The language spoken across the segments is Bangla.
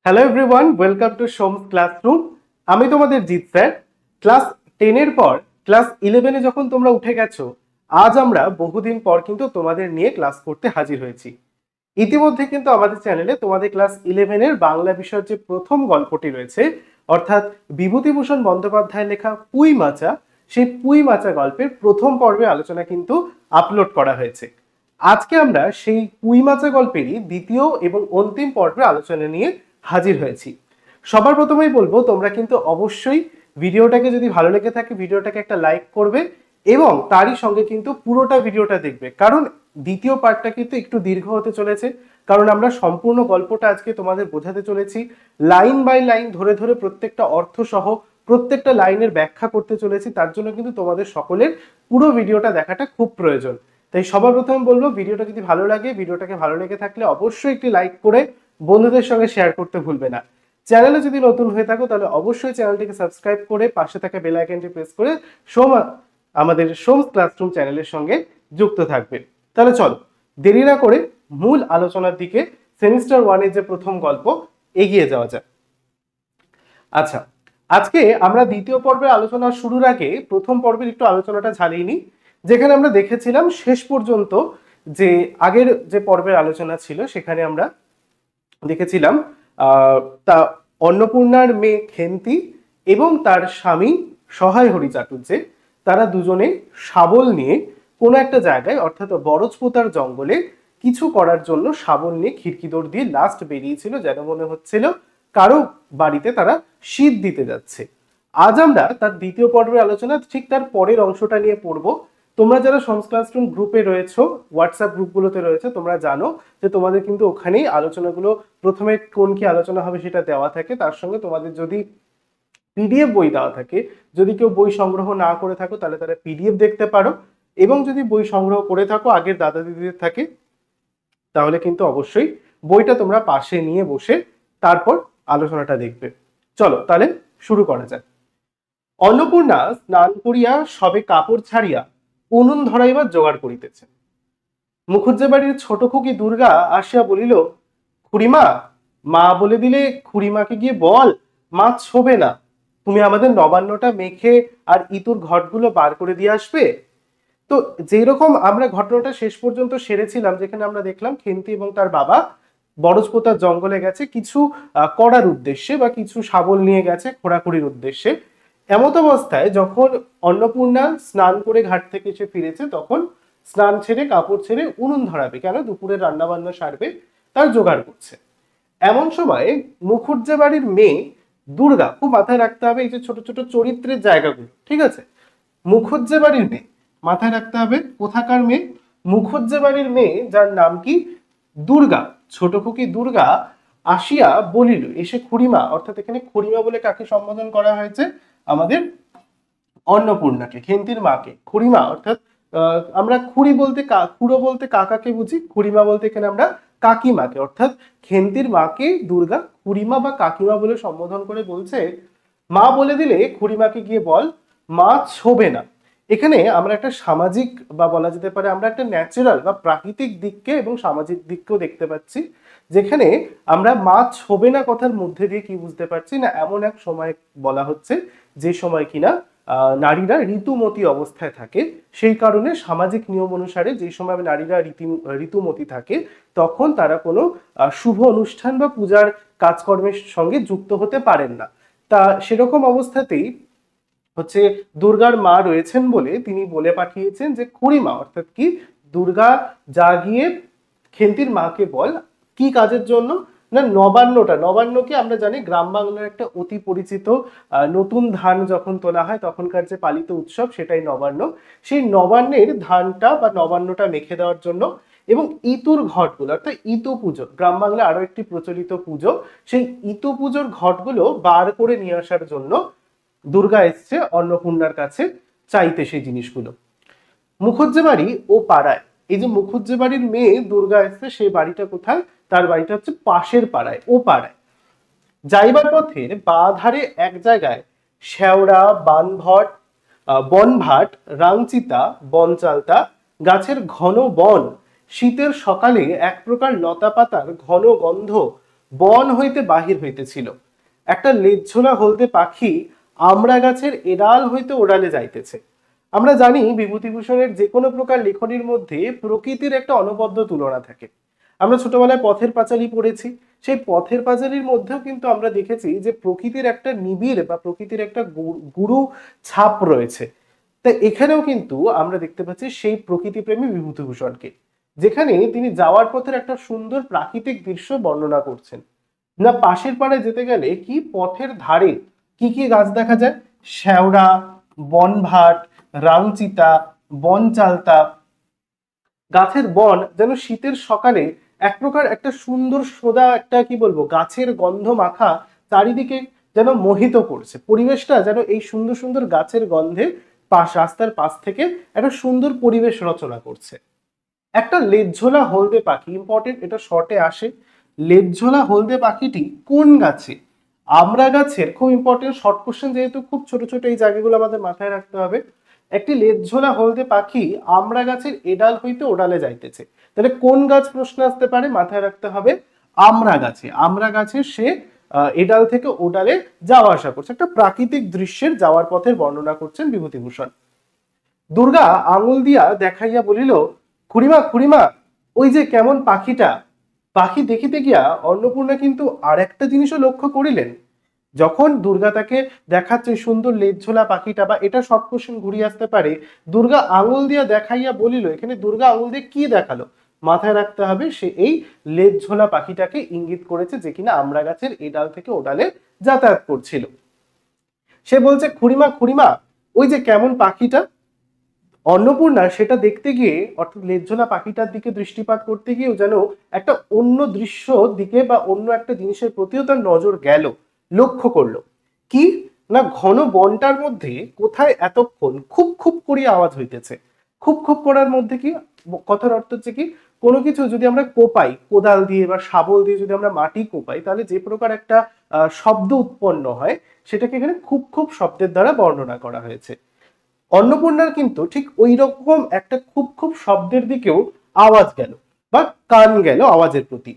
Hello everyone, welcome to সোমস classroom. আমি তোমাদের জিৎ স্যার। ক্লাস 10 এর পর ক্লাস 11 এ যখন তোমরা উঠে গেছো, আজ আমরা বহুদিন পর কিন্তু তোমাদের নিয়ে ক্লাস করতে হাজির হয়েছি। ইতিমধ্যে কিন্তু আমাদের চ্যানেলে তোমাদের ক্লাস 11 এর বাংলা বিষয়ের যে প্রথম গল্পটি রয়েছে, অর্থাৎ বিভূতিভূষণ বন্দ্যোপাধ্যায়ের লেখা পুঁই মাচা, সেই পুঁই মাচা গল্পের প্রথম পর্বে আলোচনা কিন্তু আপলোড করা হয়েছে। আজকে আমরা সেই পুঁই মাচা গল্পেরই দ্বিতীয় এবং অন্তিম পর্বে আলোচনা নিয়ে হাজির হয়েছি। সবার প্রথমেই বলবো, তোমরা কিন্তু অবশ্যই ভিডিওটাকে যদি ভালো লেগে থাকে ভিডিওটাকে একটা লাইক করবে এবং তারই সঙ্গে কিন্তু পুরোটা ভিডিওটা দেখবে, কারণ দ্বিতীয় পার্টটা কিন্তু একটু দীর্ঘ হতে চলেছে। কারণ আমরা সম্পূর্ণ গল্পটা আজকে তোমাদের বোঝাতে চলেছি, লাইন বাই লাইন ধরে ধরে প্রত্যেকটা অর্থ সহ প্রত্যেকটা লাইনের ব্যাখ্যা করতে চলেছি। তার জন্য কিন্তু তোমাদের সকলের পুরো ভিডিওটা দেখাটা খুব প্রয়োজন। তাই সবার প্রথমে বলবো, ভিডিওটা যদি ভালো লাগে, ভিডিওটাকে ভালো লেগে থাকলে অবশ্যই একটি লাইক করে বন্ধুদের সঙ্গে শেয়ার করতে ভুলবে না। চ্যানেলে যদি নতুন হয়ে থাকো তাহলে অবশ্যই চ্যানেলটিকে সাবস্ক্রাইব করে পাশে থাকা বেল আইকনটি প্রেস করে আমাদের সোমস ক্লাসরুম চ্যানেলের সঙ্গে যুক্ত থাকবে। তাহলে চলো দেরি না করে মূল আলোচনার দিকে, সেমিস্টার 1 এর যে প্রথম গল্প, এগিয়ে যাওয়া যাক। আচ্ছা, আজকে আমরা দ্বিতীয় পর্বের আলোচনা শুরুর আগে প্রথম পর্বের একটু আলোচনাটা ঝালিয়ে নিই, যেখানে আমরা দেখেছিলাম শেষ পর্যন্ত যে আগের যে পর্বের আলোচনা ছিল সেখানে আমরা দেখেছিলাম তা অন্নপূর্ণার মেয়ে খেন্তি এবং তার স্বামী সহায় হরি চাটুর্যে, তারা দুজনে শাবল নিয়ে কোনো একটা জায়গায় অর্থাৎ বরজপোতার জঙ্গলে কিছু করার জন্য শাবল নিয়ে খিড়কি দৌড় দিয়ে লাস্ট বেরিয়েছিল, যেন মনে হচ্ছিল কারো বাড়িতে তারা শীত দিতে যাচ্ছে। আজ আমরা তার দ্বিতীয় পর্বের আলোচনা ঠিক তার পরের অংশটা নিয়ে পড়বো। তোমরা যারা সোমস ক্লাসরুম গ্রুপে রয়েছো, হোয়াটসঅ্যাপ গ্রুপগুলোতে রয়েছে, তোমরা জানো যে তোমাদের কিন্তু ওখানেই আলোচনাগুলো প্রথমে কোন কি আলোচনা হবে সেটা দেওয়া থাকে। তার সঙ্গে তোমাদের যদি পিডিএফ বই দেওয়া থাকে, যদি কেউ বই সংগ্রহ না করে থাকো তাহলে তারা পিডিএফ দেখতে পারো, এবং যদি বই সংগ্রহ করে থাকো আগের দাদা দিদিদের থাকে, তাহলে কিন্তু অবশ্যই বইটা তোমরা পাশে নিয়ে বসে তারপর আলোচনাটা দেখবে। চলো তাহলে শুরু করা যাক। অন্নপূর্ণা স্নান করিয়া সবে কাপড় ছাড়িয়া উনুন ধরাইবার জোগাড় করিতেছে। মুখুজ্জে বাড়ির ছোট খুকি দুর্গা আসিয়া বলিল, খুড়িমা, মা বলে দিলে খুড়িমাকে গিয়ে বল মা ছোবে না, তুমি আমাদের নবান্নটা মেখে আর ইতুর ঘটগুলো বার করে দিয়ে আসবে। তো যেরকম আমরা ঘটনাটা শেষ পর্যন্ত সেরেছিলাম, যেখানে আমরা দেখলাম খেন্তি এবং তার বাবা বরজপোতার জঙ্গলে গেছে কিছু করার উদ্দেশ্যে, বা কিছু শাবল নিয়ে গেছে খোঁড়াখুড়ির উদ্দেশ্যে। এমত অবস্থায় যখন অন্নপূর্ণা স্নান করে ঘাট থেকে এসে ফিরেছে, তখন স্নান ছেড়ে কাপড় ছেড়ে উনুন ধরাবে, কেন দুপুরে রান্না বান্না সারবে, তার জোগাড় করছে। এমন সময় মুখুজ্জে বাড়ির মেয়ে দুর্গা, খুব মাথায় রাখতে হবে এই যে ছোট ছোট চরিত্রের জায়গাগুলো, ঠিক আছে। মুখুজ্জে বাড়ির মেয়ে, মাথায় রাখতে হবে কোথাকার মেয়ে, মুখুজ্জে বাড়ির মেয়ে, যার নাম কি দুর্গা, ছোট খুকি দুর্গা আসিয়া বলিল, এসে খুড়িমা, অর্থাৎ এখানে খুড়িমা বলে কাকে সম্বোধন করা হয়েছে, আমাদের অন্নপূর্ণাকে, খেন্তির মাকে খুড়িমা, অর্থাৎ আমরা খুড়ি বলতে খুড়ো বলতে কাকাকে বুঝি, খুড়িমা বলতে এখানে আমরা কাকিমাকে, অর্থাৎ খেন্তির মাকে দুর্গা খুড়িমা বা কাকিমা বলে সম্বোধন করে বলছে, মা বলে দিলে খুড়িমাকে গিয়ে বল মা ছোবে না। এখানে আমরা একটা সামাজিক, বা বলা যেতে পারে আমরা একটা ন্যাচারাল বা প্রাকৃতিক দিককে এবং সামাজিক দিককেও দেখতে পাচ্ছি, যেখানে আমরা মা ছোবে না কথার মধ্যে দিয়ে কি বুঝতে পারছি না, এমন এক সময় বলা হচ্ছে যে সময় কিনা নারীরা ঋতুমতী অবস্থায় থাকে, সেই কারণে সামাজিক নিয়ম অনুসারে যে সময় নারীরা ঋতুমতী থাকে তখন তারা কোনো শুভ অনুষ্ঠান বা পূজার কাজকর্মের সঙ্গে যুক্ত হতে পারেন না। তা সেরকম অবস্থাতেই হচ্ছে দুর্গার মা রয়েছেন বলে তিনি বলে পাঠিয়েছেন যে খুড়িমা, অর্থাৎ কি দুর্গা, যা গিয়ে খেন্তির মাকে বল কি কাজের জন্য না, নবান্নটা, নবান্নকে আমরা জানি গ্রাম বাংলার একটা অতি পরিচিত, নতুন ধান যখন তোলা হয় তখনকার যে পালিত উৎসব সেটাই নবান্ন, সেই নবান্নের ধানটা বা নবান্নটা মেখে দেওয়ার জন্য, এবং ইতুর ঘটগুলো, অর্থাৎ ইতু পুজো গ্রাম বাংলা আরো একটি প্রচলিত পুজো, সেই ইতু পুজোর ঘটগুলো বার করে নিয়ে আসার জন্য দুর্গা এসছে অন্নপূর্ণার কাছে চাইতে সেই জিনিসগুলো। মুখুজ্জে বাড়ি ও পাড়ায়, এই যে মুখুজ্জে বাড়ির মেয়ে দুর্গা এসছে, সেই বাড়িটা কোথায়, তার বাড়িটা হচ্ছে পাশের পাড়ায়, ও পাড়ায়। যাইবার পথের বা ধারে এক জায়গায় শেওড়া, বানভট, বনভাট, রাংচিতা, বনচালতা গাছের ঘন বন, শীতের সকালে এক প্রকার লতা পাতার ঘন গন্ধ বন হইতে বাহির হইতেছিল। একটা লেজঝোলা হলদে পাখি আমড়া গাছের এডাল হইতে ওড়ালে যাইতেছে। আমরা জানি বিভূতিভূষণের যে কোনো প্রকার লেখনীর মধ্যে প্রকৃতির একটা অনবদ্য তুলনা থাকে। আমরা ছোটবেলায় পথের পাঁচালী পড়েছি, সেই পথের পাঁচালীর মধ্যেও কিন্তু আমরা দেখেছি যে প্রকৃতির একটা নিবিড় বা প্রকৃতির একটা গুরু ছাপ রয়েছে। তাই এখানেও কিন্তু আমরা দেখতে পাচ্ছি সেই প্রকৃতিপ্রেমী বিভূতিভূষণকে, যেখানে তিনি যাওয়ার পথের একটা সুন্দর প্রাকৃতিক দৃশ্য বর্ণনা করছেন। না পাশের পাড়ে যেতে গেলে কি পথের ধারে কি কি গাছ দেখা যায়? শ্যাওড়া, বনভাট, রামচিতা, বনচালতা। গাছের বন যেন শীতের সকালে এক প্রকার একটা সুন্দর সোদা একটা কি বলবো গাছের গন্ধ মাখা চারিদিকে যেন মোহিত করছে। পরিবেশটা যেন এই সুন্দর সুন্দর গাছের গন্ধে রাস্তার পাশ থেকে একটা সুন্দর পরিবেশ রচনা করছে। একটা লেজঝোলা হলদে পাখি, ইম্পর্টেন্ট, এটা শর্টে আসে। লেজঝোলা হলদে পাখিটি কোন গাছে? আমড়া গাছের। খুব ইম্পর্টেন্ট শর্ট কোশ্চেন, যেহেতু খুব ছোট ছোট এই জায়গাগুলো আমাদের মাথায় রাখতে হবে। একটি লেজঝোলা হলদে পাখি আমড়া গাছের এডাল হইতে ওডালে যাইতেছে। তাহলে কোন গাছ প্রশ্ন আসতে পারে? মাথায় রাখতে হবে আমড়া গাছে। আমড়া গাছে সে এডাল থেকে ওডালে যাওয়া আসা করছে। একটা প্রাকৃতিক দৃশ্যের যাওয়ার পথের বর্ণনা করছেন বিভূতিভূষণ। দুর্গা আঙুল দিয়া দেখাইয়া বলিল, খুড়িমা খুড়িমা, ওই যে কেমন পাখিটা। পাখি দেখিতে গিয়া অন্নপূর্ণা কিন্তু আর একটা জিনিসও লক্ষ্য করিলেন। যখন দুর্গা তাকে দেখাচ্ছে সুন্দর লেজঝোলা পাখিটা, বা এটা শর্ট কোশ্চেন ঘুরিয়ে আসতে পারে, দুর্গা আঙুল দিয়া দেখাইয়া বলিল, এখানে দুর্গা আঙুল দিয়ে কি দেখালো? মাথায় রাখতে হবে সে এই লেজঝোলা পাখিটাকে ইঙ্গিত করেছে, যে কিনা আমড়া গাছের এই ডাল থেকে ও ডালে যাতায়াত করছিল। সে বলছে, খুড়িমা খুড়িমা, ওই যে কেমন পাখিটা। অন্নপূর্ণা সেটা দেখতে গিয়ে, অর্থাৎ লেজঝোলা পাখিটার দিকে দৃষ্টিপাত করতে গিয়েও যেন একটা অন্য দৃশ্য দিকে বা অন্য একটা জিনিসের প্রতিও তার নজর গেল, লক্ষ্য করলো। কি না, ঘন বনটার মধ্যে কোথায় এতক্ষণ খুব খুব করিয়া আওয়াজ হইতেছে। খুব খুব করার মধ্যে কি, কথার অর্থ হচ্ছে কি, কোনো কিছু যদি আমরা কোপাই কোদাল দিয়ে বা শাবল দিয়ে, যদি আমরা মাটি কোপাই, তাহলে যে প্রকার একটা শব্দ উৎপন্ন হয়, সেটাকে এখানে খুব খুব শব্দের দ্বারা বর্ণনা করা হয়েছে। অন্নপূর্ণার কিন্তু ঠিক ওই রকম একটা খুব খুব শব্দের দিকেও আওয়াজ গেল, বা কান গেল আওয়াজের প্রতি।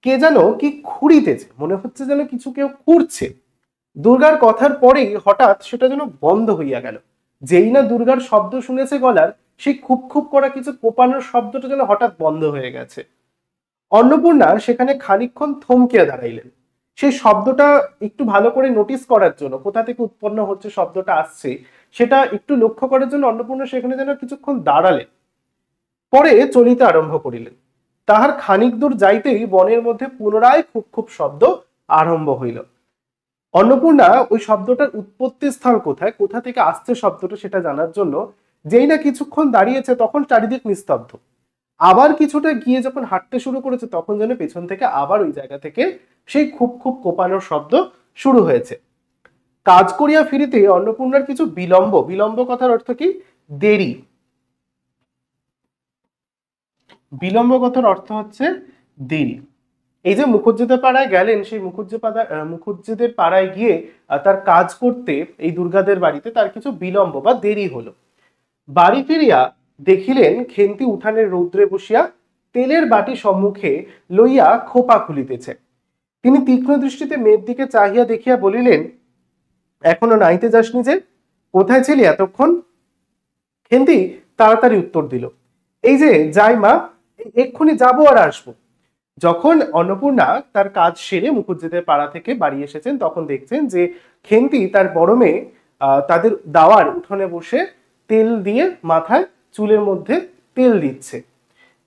কে যেন কি খুঁড়িতেছে, মনে হচ্ছে যেন কিছু কেউ খুঁড়ছে। দুর্গার কথার পরেই হঠাৎ সেটা যেন বন্ধ হইয়া গেল। যেই না দুর্গার শব্দ শুনেছে গলার, সেই খুব খুব করা কিছু কোপানোর শব্দটা যেন হঠাৎ বন্ধ হয়ে গেছে। অন্নপূর্ণা সেখানে খানিকক্ষণ থমকিয়া দাঁড়াইলেন, সেই শব্দটা একটু ভালো করে নোটিস করার জন্য, কোথা থেকে উৎপন্ন হচ্ছে শব্দটা আসছে সেটা একটু লক্ষ্য করার জন্য অন্নপূর্ণা সেখানে যেন কিছুক্ষণ দাঁড়ালেন। পরে চলিতে আরম্ভ করিলেন। তাহার খানিক দূর যাইতেই বনের মধ্যে পুনরায় খুব খুব শব্দ আরম্ভ হইল। অন্নপূর্ণা ওই শব্দটার উৎপত্তি স্থল কোথায়, কোথা থেকে আসছে শব্দটা, সেটা জানার জন্য যেই না কিছুক্ষণ দাঁড়িয়েছে, তখন চারিদিক নিস্তব্ধ। আবার কিছুটা গিয়ে যখন হাঁটতে শুরু করেছে, তখন যেন পেছন থেকে আবার ওই জায়গা থেকে সেই খুব খুব কোপানোর শব্দ শুরু হয়েছে। কাজ করিয়া ফিরিতে অন্নপূর্ণার কিছু বিলম্ব। বিলম্ব কথার অর্থ কি? দেরি। বিলম্ব কথার অর্থ হচ্ছে দেরি। এই যে মুখুজ্জেদের পাড়ায় গেলেন, সেই মুখুজ্জেদের পাড়ায় গিয়ে তার কাজ করতে এই দুর্গাদের বাড়িতে তার কিছু বিলম্ব বা দেরি হলো। বাড়ি ফিরিয়া দেখিলেন খেন্তি উঠানের রৌদ্রে বসিয়া তেলের বাটি সম্মুখে লইয়া খোপা খুলিতেছে। তিনি তীক্ষ্ণ দৃষ্টিতে মেয়ের দিকে চাহিয়া দেখিয়া বলিলেন, এখনো নাইতে যাসনি যে? কোথায় ছিলি এতক্ষণ? খেন্তি তাড়াতাড়ি উত্তর দিল, এই যে যাই মা, এক্ষুনি যাবো আর আসবো। যখন অন্নপূর্ণা তার কাজ সেরে মুখুজ্জেদের পাড়া থেকে বাড়ি এসেছেন, তখন দেখছেন যে খেন্তি তার বড় মেয়ে তাদের দাওয়ার উঠোনে বসে তেল দিয়ে মাথায় চুলের মধ্যে তেল দিচ্ছে।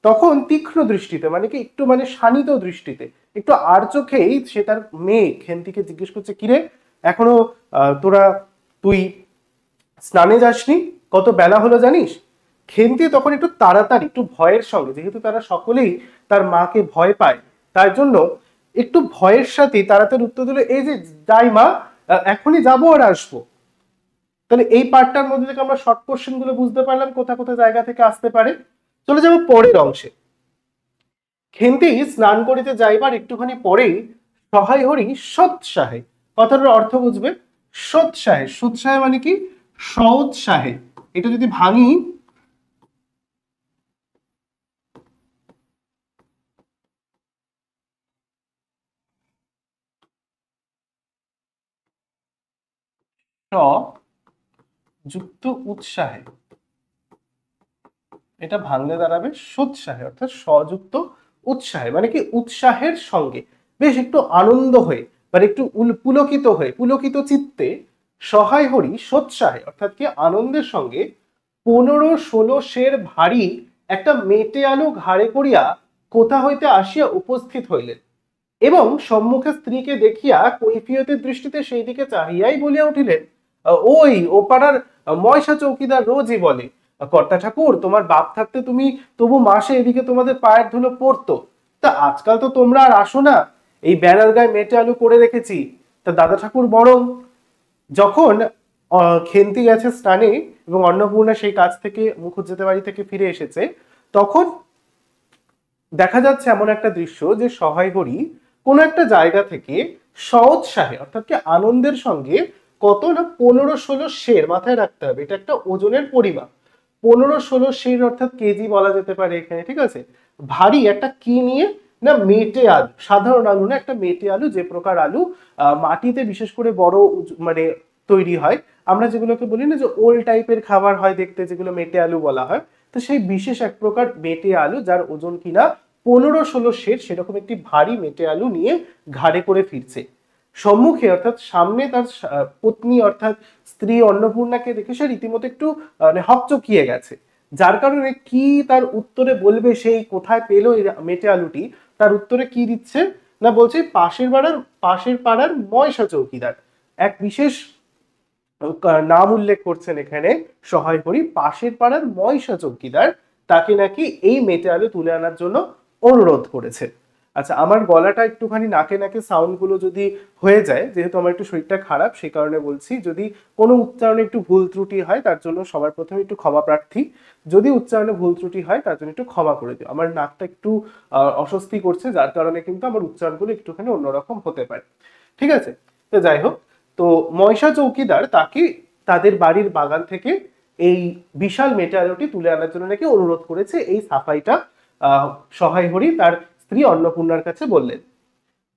তখন তীক্ষ্ণ দৃষ্টিতে, মানে কি একটু মানে শানিত দৃষ্টিতে, একটু আর চোখেই সে তার মেয়ে খেন্তিকে জিজ্ঞেস করছে, কিরে এখনো তুই স্নানে যাসনি? কত বেলা হলো জানিস? খেন্তি তখন একটু তাড়াতাড়ি, একটু ভয়ের সঙ্গে, যেহেতু তারা সকলেই তার মাকে ভয় পায়, তার জন্য একটু ভয়ের সাথে তাড়াতাড়ি উত্তর দিল, এই যে যাই মা, এখনই যাবো আর আসবো। তাহলে এই পার্টটার মধ্যে থেকে আমরা শর্ট কোশ্চেন গুলো বুঝতে পারলাম কোথা কোথা জায়গা থেকে আসতে পারে। চলে যাবো পরের অংশে। খেন্তি স্নান করিতে যাইবার একটুখানি পরেই সহায় হরি সৎসাহে। কথাটার অর্থ বুঝবে, সৎসাহে। সৎসাহে মানে কি? সৎসাহে। এটা যদি ভাঙি, যুক্ত উৎসাহে, এটা ভাঙলে দাঁড়াবে সোৎসাহে, অর্থাৎ সযুক্ত উৎসাহে, মানে কি উৎসাহের সঙ্গে বেশ একটু আনন্দ হয়ে, মানে একটু পুলকিত হয়ে, পুলকিত চিত্তে সহায় হরি সোৎসাহে, অর্থাৎ কি আনন্দের সঙ্গে 15-16 সের ভারী একটা মেটে আলু ঘাড়ে করিয়া কোথা হইতে আসিয়া উপস্থিত হইলেন, এবং সম্মুখে স্ত্রীকে দেখিয়া কৈফিয়তের দৃষ্টিতে সেই দিকে চাহিয়াই বলিয়া উঠিলেন, ওই ও পাড়ার ময়সা চৌকিদার রোজই বলে, কর্তা ঠাকুর তোমার বাপ থাকতে তুমি তবু মাসে এদিকে তোমাদের পায়ের ধুলো পড়তো, তা আজকাল তো তোমরা আর আসো না, এই বেড়ার গায়ে মেটে আলু করে রেখেছি, তা দাদা ঠাকুর বরং। যখন খেন্তি গেছে স্নানে এবং অন্নপূর্ণা সেই কাজ থেকে মুখুজ্জেতে বাড়ি থেকে ফিরে এসেছে, তখন দেখা যাচ্ছে এমন একটা দৃশ্য যে সহায় হরি কোনো একটা জায়গা থেকে সৎসাহে, অর্থাৎ কি আনন্দের সঙ্গে কত না 15-16 সের, মাথায় রাখতে হবে এটা একটা ওজনের পরিমাপ, 15-16 সের অর্থাৎ কেজি বলা যেতে পারে এখানে, ঠিক আছে, ভারী একটা কি নিয়ে না মেটে আলু, সাধারণ আলু না, একটা মেটে আলু, যে প্রকার আলু মাটিতে বিশেষ করে বড় মানে তৈরি হয়, আমরা যেগুলোকে বলি না যে ওল টাইপের খাবার হয় দেখতে, যেগুলো মেটে আলু বলা হয়, তো সেই বিশেষ এক প্রকার মেটে আলু যার ওজন কিনা 15-16 সের, সেরকম একটি ভারী মেটে আলু নিয়ে ঘাড়ে করে ফিরছে। সম্মুখে অর্থাৎ সামনে তার পত্নী অর্থাৎ স্ত্রী অন্নপূর্ণাকে দেখে সে রীতিমতো একটু মানে হকচকিয়ে গেছে, যার কারণে কি তার উত্তরে বলবে, সেই কোথায় পেলো এই মেটে আলুটি, তার উত্তরে কি দিচ্ছে না বলছে পাশের পাড়ার ময়সা চৌকিদার, এক বিশেষ নাম উল্লেখ করছেন এখানে সহায় হরি, পাশের পাড়ার ময়সা চৌকিদার তাকে নাকি এই মেটে আলু তুলে আনার জন্য অনুরোধ করেছে। আচ্ছা, আমার গলাটা একটুখানি নাকে নাকে সাউন্ড গুলো যদি হয়ে যায়, যেহেতু আমার একটু শরীরটা খারাপ সেই কারণে বলছি, যদি কোনো উচ্চারণে একটু ভুল ত্রুটি হয় তার জন্য সবার প্রথমে একটু ক্ষমা প্রার্থী, যদি উচ্চারণে ভুল ত্রুটি হয় তার জন্য একটু ক্ষমা করে দিও, আমার নাকটা একটু অস্বস্তি করছে, যার কারণে কিন্তু আমার উচ্চারণগুলো একটুখানি অন্যরকম হতে পারে, ঠিক আছে। তো যাই হোক, তো ময়সা চৌকিদার তাকে তাদের বাড়ির বাগান থেকে এই বিশাল মেটে আলুটি তুলে আনার জন্য নাকি অনুরোধ করেছে, এই সাফাইটা সহায় হরি তার স্ত্রী অন্নপূর্ণার কাছে বললেন।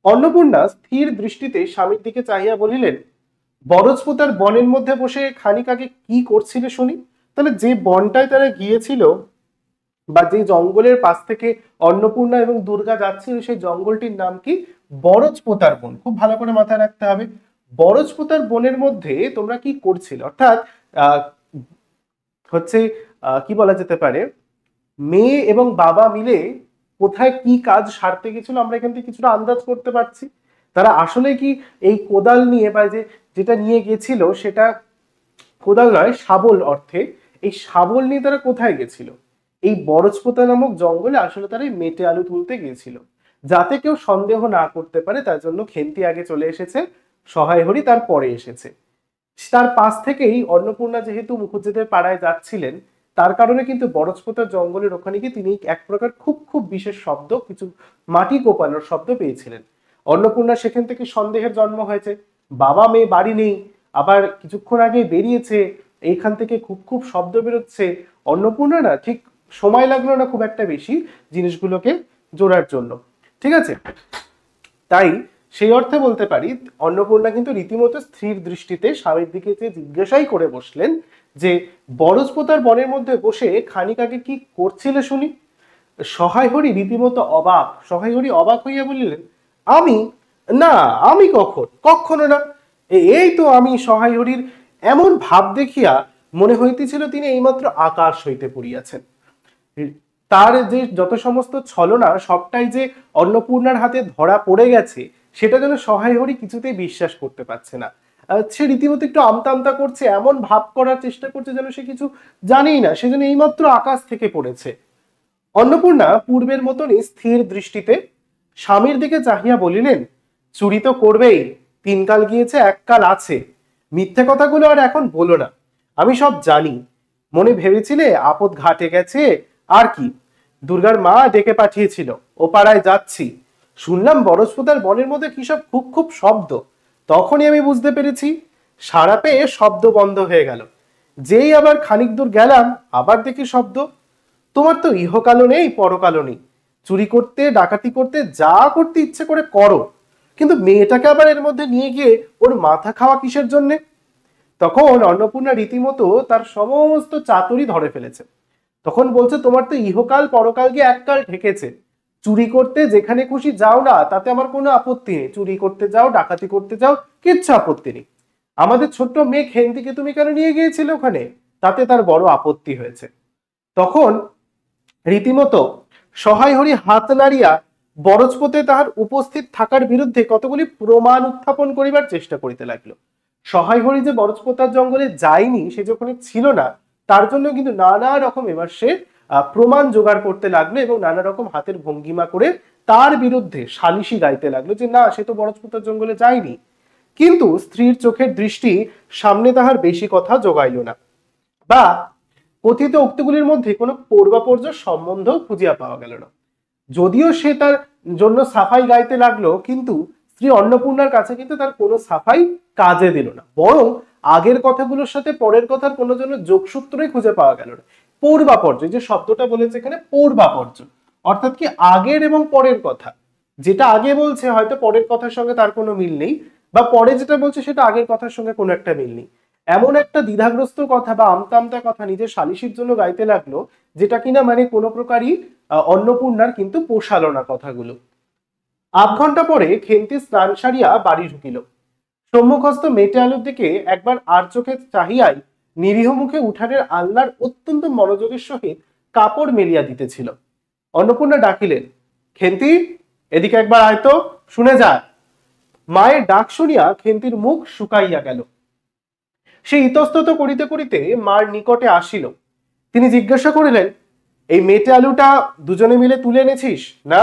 অন্নপূর্ণা স্থির দৃষ্টিতে স্বামীর দিকে চাহিয়া বলিলেন, বরজপোতার বনের মধ্যে বসে খানিক আগে কি করছিলে শুনি? তাহলে যে বনটায় তারা গিয়েছিল বা যে জঙ্গলের পাশ থেকে অন্নপূর্ণা এবং দুর্গা যাচ্ছিল, সেই জঙ্গলটির নাম কি? বরজপোতার বন। খুব ভালো করে মাথায় রাখতে হবে, বরজপোতার বনের মধ্যে তোমরা কি করছিলে, অর্থাৎ হচ্ছে কি বলা যেতে পারে, মেয়ে এবং বাবা মিলে কোথায় কি কাজ সারতে গেছিল, আমরা এখান থেকে কিছুটা আন্দাজ করতে পারছি। তারা আসলে কি এই কোদাল নিয়ে বা যেটা নিয়ে গেছিল সেটা কোদাল নয়, শাবল অর্থে, এই শাবল নিয়ে তারা কোথায় গেছিল? এই বরজপোতা নামক জঙ্গলে আসলে তারা এই মেটে আলু তুলতে গিয়েছিল, যাতে কেউ সন্দেহ না করতে পারে তার জন্য খেন্তি আগে চলে এসেছে, সহায় হরি তার পরে এসেছে। তার পাশ থেকেই অন্নপূর্ণা যেহেতু মুখুজ্জেদের পাড়ায় যাচ্ছিলেন, তার কারণে কিন্তু বরজপোতার জঙ্গলের ওখানে গিয়ে তিনি এক প্রকার খুব খুব বিশেষ শব্দ, কিছু মাটি কোপানোর শব্দ পেয়েছিলেন। অন্নপূর্ণা সেখান থেকে সন্দেহের জন্ম হয়েছে, বাবা মেয়ে বাড়ি নেই, আবার কিছুক্ষণ আগে বেরিয়েছে, এইখান থেকে খুব খুব শব্দ বেরোচ্ছে। অন্নপূর্ণা না ঠিক সময় লাগলো না খুব একটা বেশি জিনিসগুলোকে জোড়ার জন্য, ঠিক আছে। তাই সেই অর্থে বলতে পারি অন্নপূর্ণা কিন্তু রীতিমতো স্থির দৃষ্টিতে স্বামীর দিকে যে জিজ্ঞাসাই করে বসলেন যে বরজপোতার বনের মধ্যে বসে খানিক আগে কি করছিলে শুনি? সহায় হরি রীতিমতো অবাক, সহায় হরি অবাক হইয়া বলিলেন, আমি? না, আমি কখনো না, এই তো আমি। সহায় হরির এমন ভাব দেখিয়া মনে হইতেছিল তিনি এইমাত্র আকাশ হইতে পড়িয়াছেন, তার যে যত সমস্ত ছলনা সবটাই যে অন্নপূর্ণার হাতে ধরা পড়ে গেছে সেটা যেন সহায় হরি কিছুতেই বিশ্বাস করতে পারছে না। সে রীতিমতো একটু আমতা আমতা করছে, এমন ভাব করার চেষ্টা করছে যেন সে কিছু জানেই না, সেজন্য এইমাত্র আকাশ থেকে পড়েছে। অন্নপূর্ণা পূর্বের মতনই স্থির দৃষ্টিতে স্বামীর দিকে চাহিয়া বলিলেন, চুরি তো করবেই, 3 কাল গিয়েছে 1 কাল আছে, মিথ্যে কথাগুলো আর এখন বলো না, আমি সব জানি। মনে ভেবেছিলে আপদ ঘাটে গেছে, আর কি, দুর্গার মা ডেকে পাঠিয়েছিল, ও পাড়ায় যাচ্ছি, শুনলাম বরজপোতার বনের মধ্যে কি সব খুব খুব শব্দ, তখনই আমি বুঝতে পেরেছি। সাড়া পেয়ে শব্দ বন্ধ হয়ে গেল, যেই আবার খানিক দূর গেলাম আবার দেখি শব্দ। তোমার তো ইহকালও নেই পরকালও নেই, চুরি করতে ডাকাতি করতে যা করতে ইচ্ছে করে করো, কিন্তু মেয়েটাকে আবার এর মধ্যে নিয়ে গিয়ে ওর মাথা খাওয়া কিসের জন্যে? তখন অন্নপূর্ণা রীতিমতো তার সমস্ত চাতুরি ধরে ফেলেছে। তখন বলছে, তোমার তো ইহকাল পরকালকে এককাল ঠেকেছে, চুরি করতে যেখানে খুশি যাও না, তাতে আমার কোনো আপত্তি নেই। চুরি করতে যাও, ডাকাতি করতে যাও, কিচ্ছু আপত্তি নেই। আমাদের ছোট্ট মেয়ে খেন্তিকে তুমি কেন নিয়ে গিয়েছিলে ওখানে, তাতে তার বড় আপত্তি হয়েছে। তখন রীতিমতো সহায় হরি হাত নাড়িয়া বরজপথে তাহার উপস্থিত থাকার বিরুদ্ধে কতগুলি প্রমাণ উত্থাপন করিবার চেষ্টা করিতে লাগলো। সহায় হরি যে বরজপতার জঙ্গলে যায়নি, সে যখন ছিল না, তার জন্য কিন্তু নানা রকম এবার সে প্রমাণ জোগাড় করতে লাগলো এবং নানা রকম হাতের ভঙ্গিমা করে তার বিরুদ্ধে সালিশি গাইতে লাগলো যে না, সে তো বরজপতার জঙ্গলে যায়নি। কিন্তু স্ত্রীর চোখের দৃষ্টি সামনে তাহার বেশি কথা জোগাইল না, বা কথিত উক্তিগুলির মধ্যে কোনো পূর্বাপর্য সম্বন্ধ খুঁজিয়া পাওয়া গেল না। যদিও সে তার জন্য সাফাই গাইতে লাগলো, কিন্তু স্ত্রী অন্নপূর্ণার কাছে কিন্তু তার কোনো সাফাই কাজে দিল না, বরং আগের কথাগুলোর সাথে পরের কথার কোনো জন্য যোগসূত্রই খুঁজে পাওয়া গেল না। পূর্বাপর্য, যে শব্দটা বলেছে এখানে পূর্বাপর্য, অর্থাৎ কি আগের এবং পরের কথা। যেটা আগে বলছে হয়তো পরের কথার সঙ্গে তার কোনো মিল নেই, বা পরে যেটা বলছে সেটা আগের কথার সঙ্গে কোনো একটা মিল নেই। এমন একটা দ্বিধাগ্রস্ত কথা বা আমতা আমতা কথা নিজের সালিশির জন্য গাইতে লাগলো, যেটা কিনা মানে কোনো প্রকারই অন্নপূর্ণার কিন্তু পোষালো না কথাগুলো। আধ ঘন্টা পরে খেন্তি স্নান সারিয়া বাড়ি ঢুকিল। সম্মুখস্থ মেটে আলুর দিকে একবার আর চোখে চাহিয়াই নিরীহ মুখে উঠানের আলনার অত্যন্ত মনোযোগের সহিত কাপড় মেলিয়া দিতেছিল। অন্নপূর্ণা ডাকিলেন, খেন্তি, এদিকে একবার আয় তো, শুনে যায়। মায়ের ডাক শুনিয়া খেন্তির মুখ শুকাইয়া গেল। সে ইতস্তত করিতে করিতে মার নিকটে আসিল। তিনি জিজ্ঞাসা করিলেন, এই মেটে আলুটা দুজনে মিলে তুলে এনেছিস না?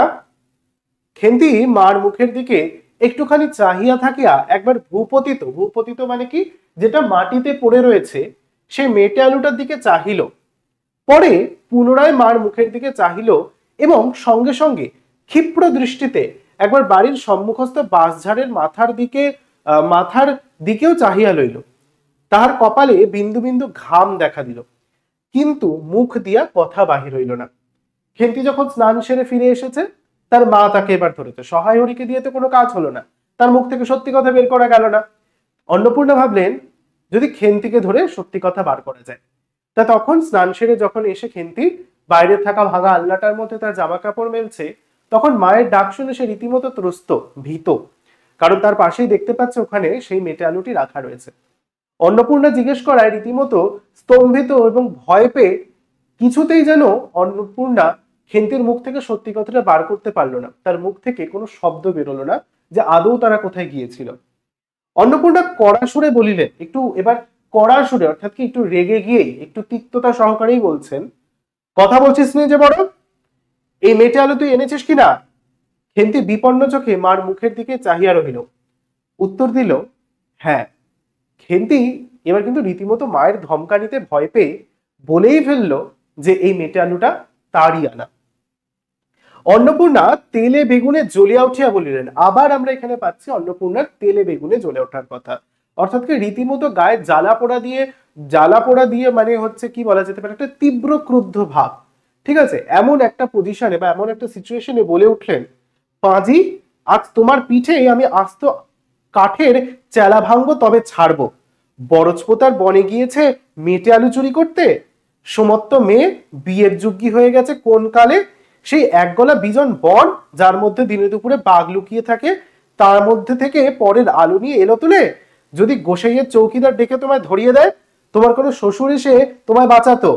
খেন্তি মার মুখের দিকে একটুখানি চাহিয়া থাকিয়া একবার ভূপতিত, ভূপতিত মানে কি, যেটা মাটিতে পড়ে রয়েছে, সেই মেটে আলুটার দিকে চাহিল। পরে পুনরায় মার মুখের দিকে চাহিল এবং সঙ্গে সঙ্গে ক্ষিপ্র দৃষ্টিতে একবার বাড়ির সম্মুখস্থ বাঁশঝাড়ের মাথার দিকেও চাহিয়া লইল। তাহার কপালে বিন্দু বিন্দু ঘাম দেখা দিল, কিন্তু মুখ দিয়া কথা বাহির হইল না। খেন্তি যখন স্নান সেরে ফিরে এসেছে, তার মা তাকে এবার ধরেছে। সহায় হরিকে দিয়ে তো কোনো কাজ হলো না, তার মুখ থেকে সত্যি কথা বের করা গেল না। অন্নপূর্ণা ভাবলেন যদি খেন্তিকে ধরে সত্যি কথা বার করা যায়। তা তখন স্নান সেরে যখন এসে খেন্তি বাইরে থাকা ভাঙা আলনাটার মধ্যে তার জামা কাপড় মেলছে, তখন মায়ের ডাক শুনে সে রীতিমতো ত্রস্ত, ভীত, কারণ তার পাশেই দেখতে পাচ্ছে ওখানে সেই মেটে আলুটি রাখা রয়েছে। অন্নপূর্ণা জিজ্ঞেস করায় রীতিমতো স্তম্ভিত এবং ভয় পেয়ে কিছুতেই যেন অন্নপূর্ণা খেন্তির মুখ থেকে সত্যি কথাটা বার করতে পারলো না। তার মুখ থেকে কোনো শব্দ বেরোলো না যে আদৌ তারা কোথায় গিয়েছিল। অন্নপূর্ণা কড়া সুরে বলিলেন, একটু এবার কড়া সুরে, অর্থাৎ কি একটু রেগে গিয়েই, একটু তিক্ততা সহকারেই বলছেন, কথা বলছিস নি যে বড়, এই মেটে আলু তুই এনেছিস কিনা? খেন্তি বিপন্ন চোখে মার মুখের দিকে চাহিয়া রহিল। উত্তর দিল, হ্যাঁ। খেন্তি এবার কিন্তু রীতিমতো মায়ের ধমকানিতে ভয় পেয়ে বলেই ফেললো যে এই মেটে আলুটা তারই আনা। অন্নপূর্ণা তেলে বেগুনে জ্বলিয়া উঠিয়া বলিলেন। আবার আমরা এখানে পাচ্ছি অন্নপূর্ণার তেলে বেগুনে জ্বলে ওঠার কথা, অর্থাৎ কি রীতিমতো গায়ে জ্বালা পোড়া দিয়ে মানে হচ্ছে কি বলা যেতে পারে, একটা তীব্র ক্রুদ্ধ ভাব। ঠিক আছে, এমন একটা পজিশনে বা এমন একটা সিচুয়েশনে বলে উঠলেন, পাঁজি, আজ তোমার পিঠে আমি আস্ত কাঠের চেলা ভাঙবো, তবে ছাড়বো। বরজপোতার বনে গিয়েছে মেটে আলু চুরি করতে, সমত্ত মেয়ে বিয়ের যোগ্যী হয়ে গেছে কোন কালে, সেই একগলা বিজন বন যার মধ্যে দিনে দুপুরে বাঘ লুকিয়ে থাকে, তার মধ্যে থেকে পরের আলু নিয়ে এলো তুলে। যদি গোসাইয়ের চৌকিদার ডেকে তোমায় ধরিয়ে দেয়, তোমার কোনো শ্বশুর এসে তোমায় বাঁচাতো।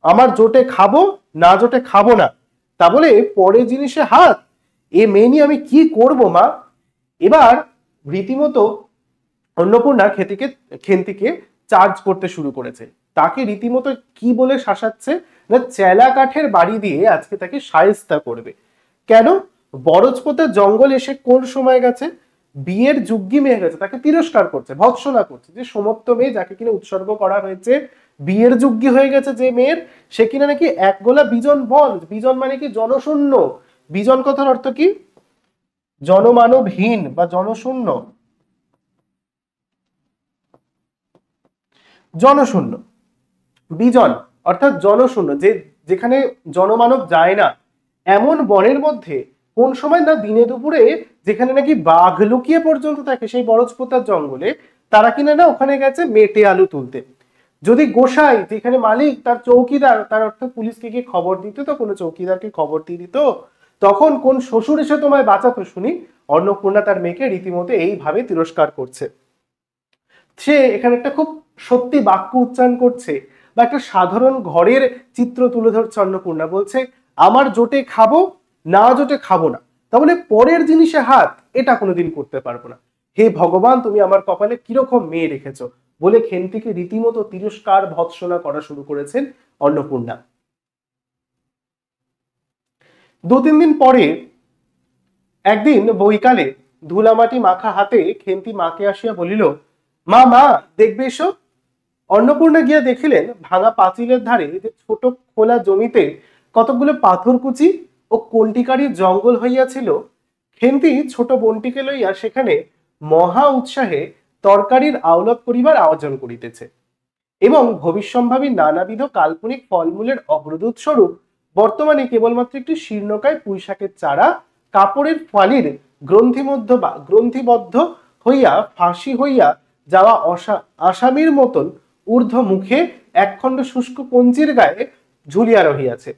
আমার জোটে খাবো, না জোটে খাবো না, তা বলে পরে জিনিসে হাত, এ মেয়ে নিয়ে আমি কি করবো মা? এবার রীতিমতো অন্নপূর্ণা খেন্তিকে চার্জ করতে শুরু করেছে। তাকে রীতিমতো কি বলে শাসাচ্ছে না, চেলা কাঠের বাড়ি দিয়ে আজকে তাকে শায়েস্তা করবে। কেন? বরজপোতার জঙ্গল এসে কোন সময় গেছে, বিয়ের যোগ্যী মেয়ে গেছে, তাকে তিরস্কার করছে, ভৎসনা করছে, যে সমস্ত মেয়ে যাকে কিনা উৎসর্গ করা হয়েছে, বিয়ের যোগ্যী হয়ে গেছে যে মেয়ের, সে কিনা নাকি এক গোলা বিজন বন। বিজন মানে কি? জনশূন্য। বিজন কথার অর্থ কি? জনমানবহীন বা জনশূন্য। জনশূন্য, বিজন অর্থাৎ জনশূন্য, যেখানে জনমানব যায় না, এমন বনের মধ্যে কোন সময় না দিনে দুপুরে, যেখানে নাকি বাঘ লুকিয়ে পর্যন্ত থাকে সেই বরজপোতার জঙ্গলে, তারা কিনা না ওখানে গেছে মেটে আলু তুলতে। যদি গোসাই যেখানে মালিক তার চৌকিদার, তার অর্থাৎ পুলিশকে গিয়ে খবর দিত, তো কোনো চৌকিদারকে খবর দিয়ে দিত, তখন কোন শ্বশুর এসে তোমায় বাঁচাতো শুনি? অন্নপূর্ণা তার মেয়েকে রীতিমতো এইভাবে তিরস্কার করছে। সে এখানে একটা খুব সত্যি বাক্য উচ্চারণ করছে বা একটা সাধারণ ঘরের চিত্র তুলে ধরছে অন্নপূর্ণা। বলছে আমার জোটে খাবো, না জোটে খাবো না, তাহলে পরের জিনিসে হাত, এটা কোনোদিন করতে পারবো না। হে ভগবান, তুমি আমার কপালে কিরকম মেয়ে রেখেছো, বলে খেন্তিকে রীতিমতো তিরস্কার ভৎসনা করা শুরু করেছেন অন্নপূর্ণা। 2-3 দিন পরে একদিন বৈকালে ধুলামাটি মাখা হাতে খেন্তি মাকে আসিয়া বলিল, মা মা দেখবে এসো। অন্নপূর্ণা গিয়া দেখিলেন ভাঙা পাঁচিলের ধারে যে ছোট খোলা জমিতে কতগুলো পাথরকুচি ও কন্টিকারীর জঙ্গল হইয়াছিল। খেন্তি ছোট বোনটিকে লইয়া সেখানে মহা উৎসাহে তরকারির আওলত করিবার আয়োজন করিতেছে এবং ভবিষ্যম্ভাবী নানাবিধ কাল্পনিক ফলমূলের অগ্রদূত স্বরূপ বর্তমানে কেবলমাত্র একটি শীর্ণকায় পুঁইশাকের চারা কাপড়ের ফালির গ্রন্থিবদ্ধ হইয়া ফাঁসি হইয়া যাওয়া আসামির মতন ঊর্ধ্ব মুখে একখণ্ড শুষ্ক কঞ্চির গায়ে ঝুলিয়া রহিয়াছে।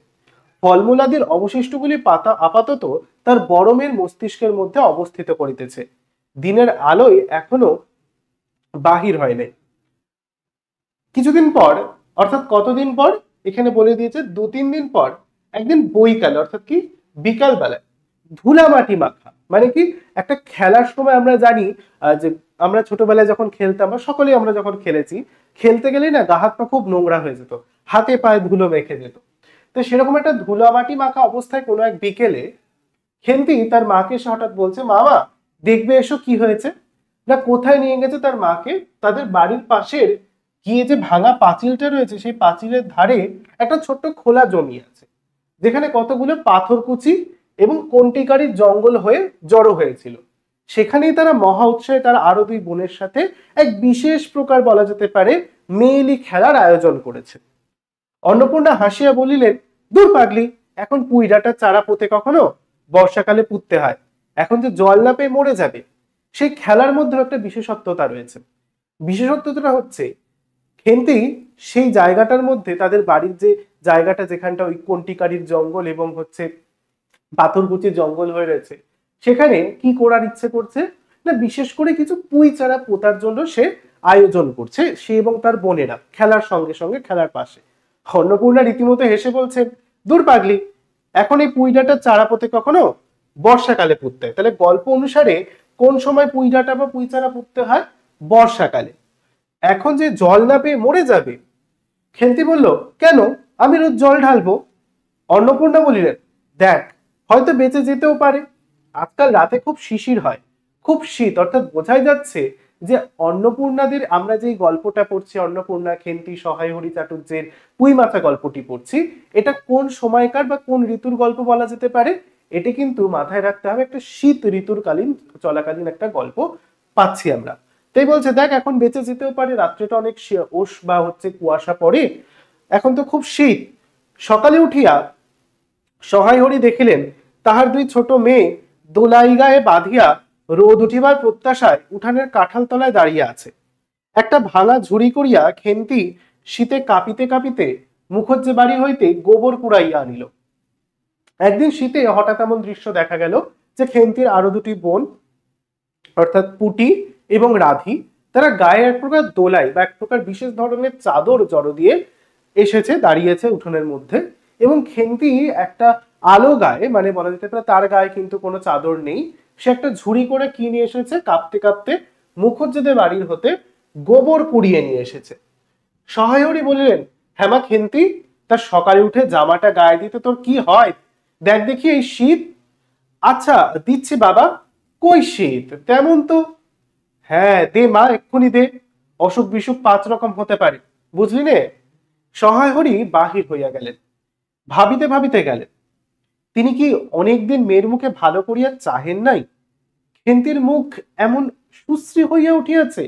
ফলমূলাদির অবশিষ্টগুলি পাতা আপাতত তার বড়মের মস্তিষ্কের মধ্যে অবস্থিত করিতেছে। দিনের আলোয় এখনো বাহির হয় নাই। কিছুদিন পর, অর্থাৎ কতদিন পর এখানে বলে দিয়েছে, 2-3 দিন পর একদিন বৈকাল, অর্থাৎ কি বিকাল বেলায় ধুলামাটি মাখা মানে কি একটা খেলার সময় আমরা জানি যে আমরা ছোটবেলায় যখন খেলতাম বা সকলেই আমরা যখন খেলেছি, খেলতে গেলেই না গা হাত পা খুব নোংরা হয়ে যেত, হাতে পায়ে ধুলো মেখে যেত। তো সেরকম একটা ধুলামাটি মাখা অবস্থায় কোনো এক বিকেলে খেন্তি তার মাকে এসে হঠাৎ বলছে, মামা দেখবে এসো কি হয়েছে। না কোথায় নিয়ে গেছে তার মাকে? তাদের বাড়ির পাশের গিয়ে যে ভাঙা পাঁচিলটা রয়েছে সেই পাঁচিলের ধারে একটা ছোট্ট খোলা জমি আছে, যেখানে কতগুলো পাথরকুচি এবং কন্টিকারীর জঙ্গল হয়ে জড়ো হয়েছিল। সেখানেই তারা মহা উৎসাহে তারা আরো 2 বোনের সাথে এক বিশেষ প্রকার বলা যেতে পারে মেয়েলি খেলার আয়োজন করেছে। অন্নপূর্ণা হাসিয়া বলিলেন, দূর পাগলি, এখন পুঁই ডাঁটার চারা পোতে কখনো? বর্ষাকালে পুঁততে হয়, এখন যে জল না পেয়ে মরে যাবে। সেই খেলার মধ্যে একটা বিশেষত্বতা রয়েছে। বিশেষত্বতা হচ্ছে খেন্তি সেই জায়গাটার মধ্যে, তাদের বাড়ির যে জায়গাটা যেখানটা ওই কন্টিকারীর জঙ্গল এবং হচ্ছে পাথরকুচির জঙ্গল হয়ে রয়েছে, সেখানে কি করার ইচ্ছে করছে না, বিশেষ করে কিছু পুঁই চারা পোতার জন্য সে আয়োজন করছে, সে এবং তার বোনেরা খেলার সঙ্গে সঙ্গে খেলার পাশে। অন্নপূর্ণা রীতিমতো হেসে বলছেন, দূর পাগলি, এখন এই পুঁই ডাঁটার চারা পোতে কখনো? বর্ষাকালে পুঁততে হয়। তাহলে গল্প অনুসারে কোন সময় পুঁই ডাঁটা বা পুঁই চারা পুঁততে হয়? বর্ষাকালে। এখন যে জল না পেয়ে মরে যাবে। খেন্তি বলল, কেন, আমি রোজ জল ঢালবো। অন্নপূর্ণা বলিলেন, দেখ, হয়তো বেঁচে যেতেও পারে। আজকাল রাতে খুব শিশির হয়, খুব শীত, অর্থাৎ বোঝাই যাচ্ছে যে অন্নপূর্ণাদের আমরা যেই গল্পটা পড়ছি, অন্নপূর্ণা খেন্তি সহায় হরি চাটুর্যের পুঁই মাথা গল্পটি পড়ছি, এটা কোন সময়কার বা কোন ঋতুর গল্প বলা যেতে পারে? এটি কিন্তু মাথায় রাখতে হবে, একটা শীত ঋতুর চলাকালীন একটা গল্প পাচ্ছি আমরা। তাই বলছে, দেখ, এখন বেঁচে যেতেও পারে, রাত্রেটা অনেক ওষ বা হচ্ছে কুয়াশা পড়ে, এখন তো খুব শীত। সকালে উঠিয়া সহায় হরি দেখিলেন তাহার 2 ছোট মেয়ে দোলাই গায়ে বাঁধিয়া রোদ উঠিবার প্রত্যাশায় উঠানের কাঁঠাল তলায় দাঁড়িয়ে আছে। একটা ভাঙা ঝুড়ি করিয়া খেন্তি শীতে কাঁপিতে কাঁপিতে মুখজ্জে বাড়ি হইতে গোবর কুড়াইয়া আনিল। একদিন শীতে হঠাৎ এমন দৃশ্য দেখা গেল যে খেন্তির আরো 2টি বোন, অর্থাৎ পুটি এবং রাধি, তারা গায়ে এক প্রকার দোলাই বা এক প্রকার বিশেষ ধরনের চাদর জড়ো দিয়ে এসেছে, দাঁড়িয়েছে উঠোনের মধ্যে। এবং খেন্তি একটা আলো গায়ে, মানে বলা যেতে পারে তার গায়ে কিন্তু কোনো চাদর নেই, সে একটা ঝুড়ি করে কি নিয়ে এসেছে, কাঁপতে কাঁপতে মুখজ্জেদের বাড়ির হতে গোবর কুড়িয়ে নিয়ে এসেছে। সহায় হরি বলিলেন, হ্যাঁ মা খেন্তি, তার সকালে উঠে জামাটা গায়ে দিতে তোর কি হয়? দেখ দেখি এই শীত। আচ্ছা দিচ্ছি বাবা। কই শীত? তেমন তো। হ্যাঁ দে মা, এক্ষুনি দে, অসুখ বিসুখ 5 রকম হতে পারে, বুঝলি নে। সহায় হরি বাহির হইয়া গেলেন। ভাবিতে ভাবিতে গেলেন, তিনি কি অনেকদিন মেয়ের মুখে ভালো করিয়া চাহেন নাই? খেন্তির মুখ এমন সুশ্রী হইয়া উঠিয়াছে।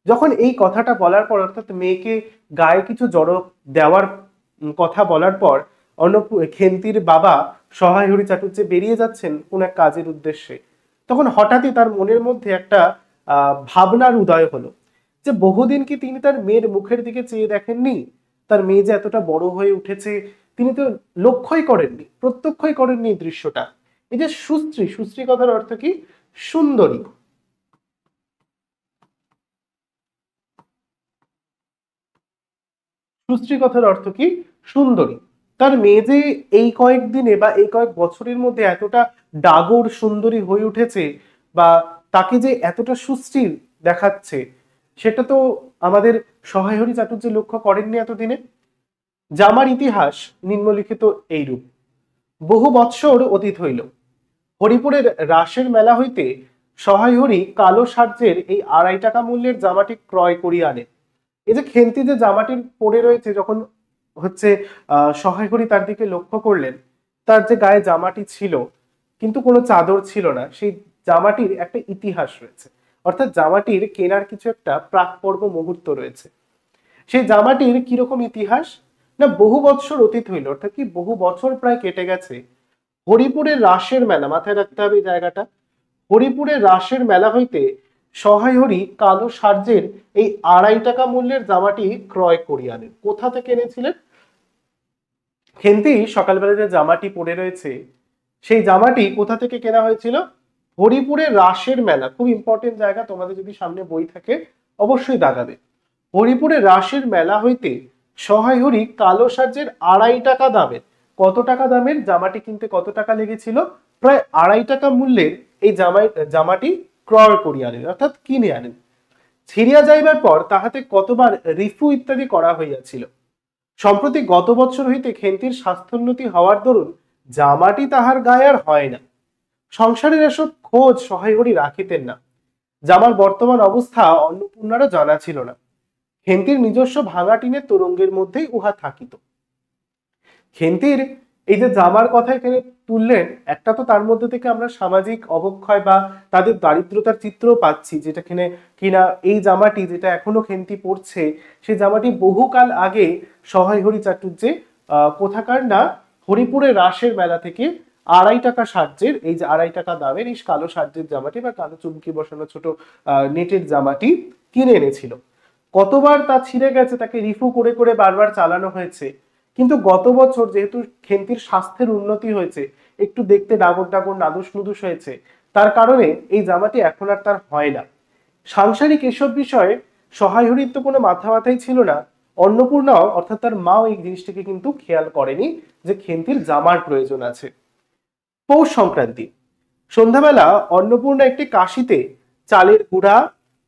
যখন এই কথাটা বলার পর, অর্থাৎ মেয়েকে গায়ে কিছু জড়ো দেওয়ার কথা বলার পর, খেন্তির বাবা সহায় হরি চাটুর্যে বেরিয়ে যাচ্ছেন কোন এক কাজের উদ্দেশ্যে, তখন হঠাৎই তার মনের মধ্যে একটা ভাবনার উদয় হলো যে বহুদিন কি তিনি তার মেয়ের মুখের দিকে চেয়ে দেখেননি? তার মেয়ে যে এতটা বড় হয়ে উঠেছে তিনি তো লক্ষ্যই করেননি, প্রত্যক্ষই করেননি এই দৃশ্যটা। এই যে সুশ্রী, সুশ্রী কথার অর্থ কি? সুন্দরী। সুশ্রী কথার অর্থ কি? সুন্দরী। তার মেয়ে যে এই কয়েকদিনে বা এই কয়েক বছরের মধ্যে এতটা ডাগর সুন্দরী হয়ে উঠেছে, বা তাকে যে এতটা সুশ্রী দেখাচ্ছে, সেটা তো আমাদের সহায়হরি চাটুর্য লক্ষ্য করেননি এতদিনে। জামার ইতিহাস নিম্নলিখিত এইরূপ। বহু বৎসর অতীত হইল, হরিপুরের রাসের মেলা হইতে সহায়হরি কালো সার্যের এই 2.5 টাকা মূল্যের জামাটি ক্রয় করিয়া আনে। এই যে খেন্তি যে জামাটি পরে রয়েছে, যখন হচ্ছে সহায়হরি তার দিকে লক্ষ্য করলেন, তার যে গায়ে জামাটি ছিল কিন্তু কোনো চাদর ছিল না, সেই জামাটির একটা ইতিহাস রয়েছে, অর্থাৎ জামাটির কেনার কিছু একটা প্রাক পর্ব মুহূর্ত রয়েছে। সেই জামাটির কিরকম ইতিহাস? না, বহু বছর অতীত হইল, অর্থাৎ কি বহু বছর প্রায় কেটে গেছে। হরিপুরের রাসের মেলা, মাথায় রাখতে হবে এই জায়গাটা, হরিপুরের রাসের মেলা হইতে সহায়হরি কালো সার্যের এই 2.5 টাকা মূল্যের জামাটি ক্রয় করিয়া আনেন। কোথা থেকে এনেছিলেন? খেন্তি সকালবেলা যে জামাটি পরে রয়েছে, সেই জামাটি কোথা থেকে কেনা হয়েছিল? হরিপুরের রাসের মেলা, খুব ইম্পর্টেন্ট জায়গা, তোমাদের যদি সামনে বই থাকে অবশ্যই দাগাবে। হরিপুরের রাসের মেলা হইতে সহায়হরি কালো সার্যের 2.5 টাকা দামের, কত টাকা দামের জামাটি কিনতে কত টাকা লেগেছিল? প্রায় 2.5 টাকা মূল্যের এই জামাটি ক্রয় করিয়া আনেন, অর্থাৎ কিনে আনেন। ছিড়িয়া যাইবার পর তাহাতে কতবার রিফু ইত্যাদি করা হইয়াছিল। সম্প্রতি গত বছর হইতে খেন্তির স্বাস্থ্যোন্নতি হওয়ার দরুন জামাটি তাহার গায়ে আর হয় না। সংসারের এসব খোঁজ সহায়হরি রাখিতেন না। জামার বর্তমান অবস্থা অন্নপূর্ণারও জানা ছিল না। খেন্তির নিজস্ব ভাঙা টিনের তোরঙ্গের মধ্যেই উহা থাকিত। খেন্তির এই যে জামার কথা এখানে তুললেন, একটা তো তার মধ্যে থেকে আমরা সামাজিক অবক্ষয় বা তাদের দারিদ্রতার চিত্র পাচ্ছি, যেটা কিনা এই জামাটি যেটা এখনো খেন্তি পড়ছে, সেই জামাটি বহুকাল আগে সহায়হরি চাটুর্যে কোথাকার না হরিপুরের রাসের মেলা থেকে 2.5 টাকা সার্যের, এই যে 2.5 টাকা দামের এই কালো সার্যের জামাটি বা কালো চুমকি বসানো ছোট নেটের জামাটি কিনে এনেছিল। কতবার তা ছিঁড়ে গেছে, তাকে রিফু করে করে বারবার চালানো হয়েছে, কিন্তু গত বছর যেহেতু খেন্তির স্বাস্থ্যের উন্নতি হয়েছে, একটু দেখতে ডাগর ডাগর নাদুস নুদুস হয়েছে, তার কারণে এই জামাটি এখন আর তার হয় না। সাংসারিক এসব বিষয়ে সহায়হরির তো কোনো মাথা ব্যথাই ছিল না। অন্নপূর্ণাও অর্থাৎ তার মাও এই জিনিসটিকে কিন্তু খেয়াল করেনি যে খেন্তির জামার প্রয়োজন আছে। পৌষ সংক্রান্তি সন্ধ্যাবেলা অন্নপূর্ণা একটি কাশিতে চালের গুঁড়া,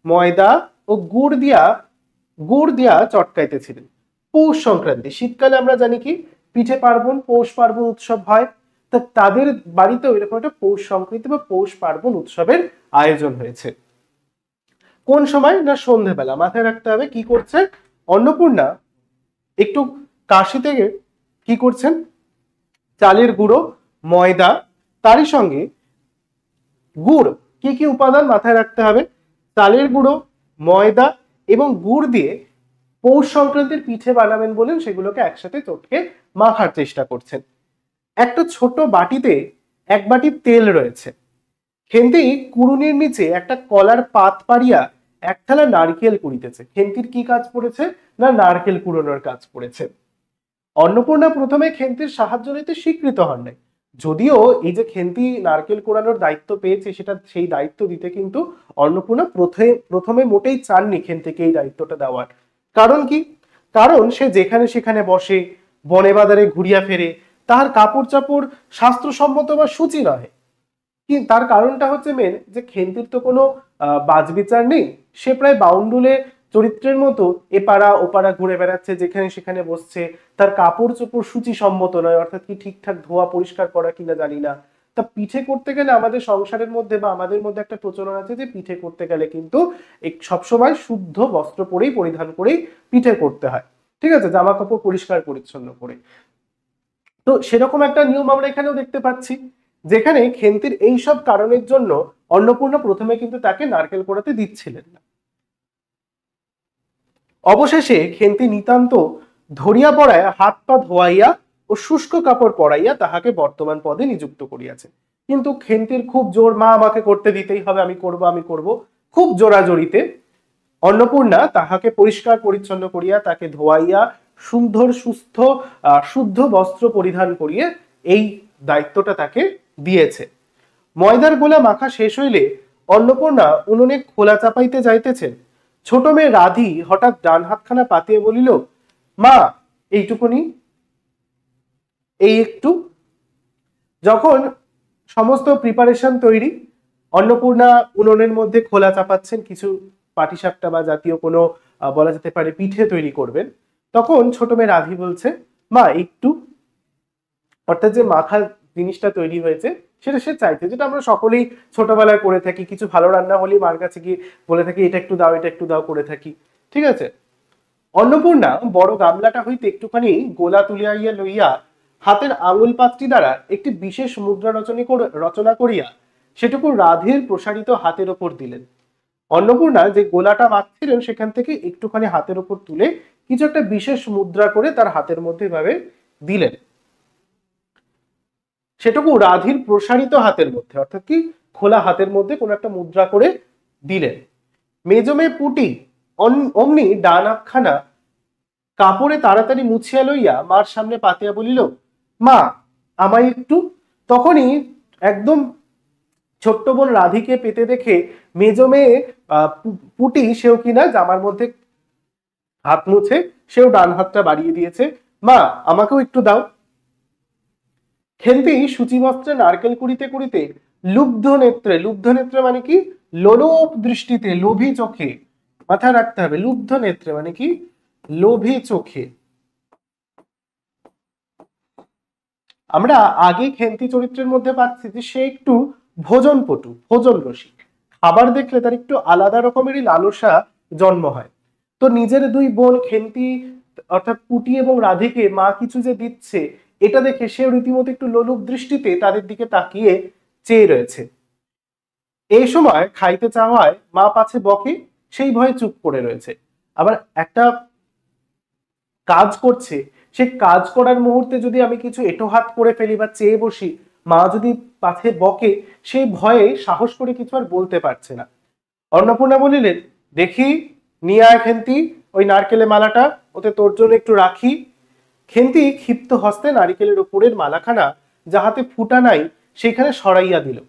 ময়দা ও গুড় দিয়া চটকাইতেছিলেন। পৌষ সংক্রান্তি, শীতকালে আমরা জানি কি পিঠে পার্বণ, পৌষ পার্বণ উৎসব হয়, তা তাদের বাড়িতেও এরকম একটা পৌষ সংক্রান্তি বা পৌষ পার্বণ উৎসবের আয়োজন হয়েছে। কোন সময়? না সন্ধ্যাবেলা। মাথায় রাখতে হবে কি করছে অন্নপূর্ণা, একটু কাশি থেকে কি করছেন, চালের গুঁড়ো, ময়দা, তারই সঙ্গে গুড়। কি কি উপাদান মাথায় রাখতে হবে? চালের গুঁড়ো, ময়দা এবং গুড় দিয়ে পৌষ সংক্রান্তির পিঠে বানাবেন বলেন, সেগুলোকে একসাথে চটকে মাখার চেষ্টা করছেন। একটা ছোট বাটিতে 1 বাটি তেল রয়েছে। খেন্তি কুড়ুনির নিচে একটা কলার পাত পাড়িয়া 1 থালা নারকেল কুড়িতেছে। খেন্তির কি কাজ পড়েছে? না নারকেল কুড়োনোর কাজ পড়েছে। অন্নপূর্ণা প্রথমে খেন্তির সাহায্য নিতে স্বীকৃত হন নাই, যদিও এই যে খেন্তি নারকেল কোড়ানোর দায়িত্ব পেয়েছে, সেই দায়িত্ব দিতে কিন্তু অন্নপূর্ণা প্রথমে মোটেই চাননি খেন্তিকে এই দায়িত্বটা দেওয়ার। কারণ কি? কারণ সে যেখানে সেখানে বসে, বনে বাজারে ঘুরিয়া ফেরে, তাহার কাপড় চাপড় শাস্ত্রসম্মত বা সূচি নহে। তার কারণটা হচ্ছে মেন যে খেন্তির তো কোনো বাজবিচার নেই, সে প্রায় বাউন্ডুলে চরিত্রের মতো এপাড়া ওপাড়া ঘুরে বেড়াচ্ছে, যেখানে সেখানে বসছে, তার কাপড় চোপড় সূচি সম্মত নয়, অর্থাৎ কি ঠিকঠাক ধোয়া পরিষ্কার করা কিনা জানি না। তা পিঠে করতে গেলে আমাদের সংসারের মধ্যে বা আমাদের মধ্যে একটা প্রচলন আছে যে পিঠে করতে গেলে কিন্তু সবসময় শুদ্ধ বস্ত্র পরেই, পরিধান করেই পিঠে করতে হয়, ঠিক আছে, জামা কাপড় পরিষ্কার পরিচ্ছন্ন করে। তো সেরকম একটা নিয়ম আমরা এখানেও দেখতে পাচ্ছি, যেখানে খেন্তির এই সব কারণের জন্য অন্নপূর্ণা প্রথমে কিন্তু তাকে নারকেল কোড়াতে দিচ্ছিলেন না। অবশেষে খেন্তি নিতান্ত ধরিয়া পড়ায় হাত পা ধোয়াইয়া ও শুষ্ক কাপড় পরাইয়া তাহাকে বর্তমান পদে নিযুক্ত করিয়াছে। কিন্তু খেন্তির খুব জোর, মা আমাকে করতে দিতেই হবে, আমি করব, খুব জোরাজোরিতে অন্নপূর্ণা তাহাকে পরিষ্কার পরিচ্ছন্ন করিয়া তাকে ধোয়াইয়া সুন্দর সুস্থ শুদ্ধ বস্ত্র পরিধান করিয়ে এই দায়িত্বটা তাকে দিয়েছে। ময়দার গোলা মাখা শেষ হইলে অন্নপূর্ণা উনুনে খোলা চাপাইতে যাইতেছেন। ছোট মেয়ে রাধি হঠাৎ ডান হাতখানা পাতিয়ে বলিল, মা এইটুকুনি, এই একটু। যখন সমস্ত প্রিপারেশন তৈরি, অন্নপূর্ণা উনুনের মধ্যে খোলা চাপাচ্ছেন, কিছু পাটিসাপটা বা জাতীয় কোনো বলা যেতে পারে পিঠে তৈরি করবেন, তখন ছোট মেয়ে রাধি বলছে, মা একটু। অর্থাৎ যে মাখা জিনিসটা তৈরি হয়েছে সেটা সে চাইছে, যেটা আমরা সকলেই ছোটবেলায় করে থাকি। কিছু ভালো রান্না হলে মার কাছে গিয়ে বলে থাকি এটা একটু দাও, এটা একটু দাও করে থাকি, ঠিক আছে। অন্নপূর্ণা বড় গামলাটা হইতে একটুখানি গোলা তুলিয়া লইয়া হাতের আঙুল পাতটি দ্বারা একটি বিশেষ মুদ্রা রচনা করিয়া সেটুকু রাধের প্রসারিত হাতের ওপর দিলেন। অন্নপূর্ণা যে গোলাটা মাখছিলেন সেখান থেকে একটুখানি হাতের ওপর তুলে কিছু একটা বিশেষ মুদ্রা করে তার হাতের মধ্যে এভাবে দিলেন। সেটুকু রাধির প্রসারিত হাতের মধ্যে, অর্থাৎ কি খোলা হাতের মধ্যে কোনো একটা মুদ্রা করে দিলেন। মেজমে পুটি অমনি ডান আখখানা কাপড়ে তাড়াতাড়ি মুছিয়া লইয়া মার সামনে পাতিয়া বলিল, মা আমায় একটু। তখনই একদম ছোট্ট বোন রাধিকে পেতে দেখে মেজ মেয়ে পুটি সেও কিনা জামার মধ্যে হাত মুছে সেও ডান হাতটা বাড়িয়ে দিয়েছে, মা আমাকেও একটু দাও। খেন্তি সূচিবস্ত্রে নারকেল কুড়িতে কুড়িতে লুব্ধ নেত্রে মানে কি লোলুপ দৃষ্টিতে, লোভী চোখে, মাথায় রাখতে হবে, লুব্ধ নেত্রে মানে কি লোভী চোখে। আমরা আগে খেন্তি চরিত্রের মধ্যে পাচ্ছি যে সে একটু ভোজনপটু, ভোজন রসিক, খাবার দেখলে তার একটু আলাদা রকমেরই লালসা জন্ম হয়। তো নিজের দুই বোন খেন্তি অর্থাৎ পুটি এবং রাধিকে মা কিছু যে দিচ্ছে এটা দেখে সে রীতিমতো একটু লোলুপ দৃষ্টিতে তাদের দিকে তাকিয়ে চেয়ে রয়েছে। এই সময় খাইতে চাওয়ায় মা পাছে বকে, সেই ভয়ে চুপ করে রয়েছে। আবার একটা কাজ করছে, সে কাজ করার মুহূর্তে যদি আমি কিছু এঁটো হাত করে ফেলি বা চেয়ে বসি, মা যদি পাছে বকে, সেই ভয়ে সাহস করে কিছু আর বলতে পারছে না। অন্নপূর্ণা বলিলেন, দেখি নিয়ে আয় খেন্তি ওই নারকেলের মালাটা, ওতে তোর জন্য একটু রাখি। খেন্তি ক্ষিপ্ত হস্তে নারিকেলের উপরের মালাখানা যাহাতে ফুটা নাই সেখানে সরাইয়া দিল।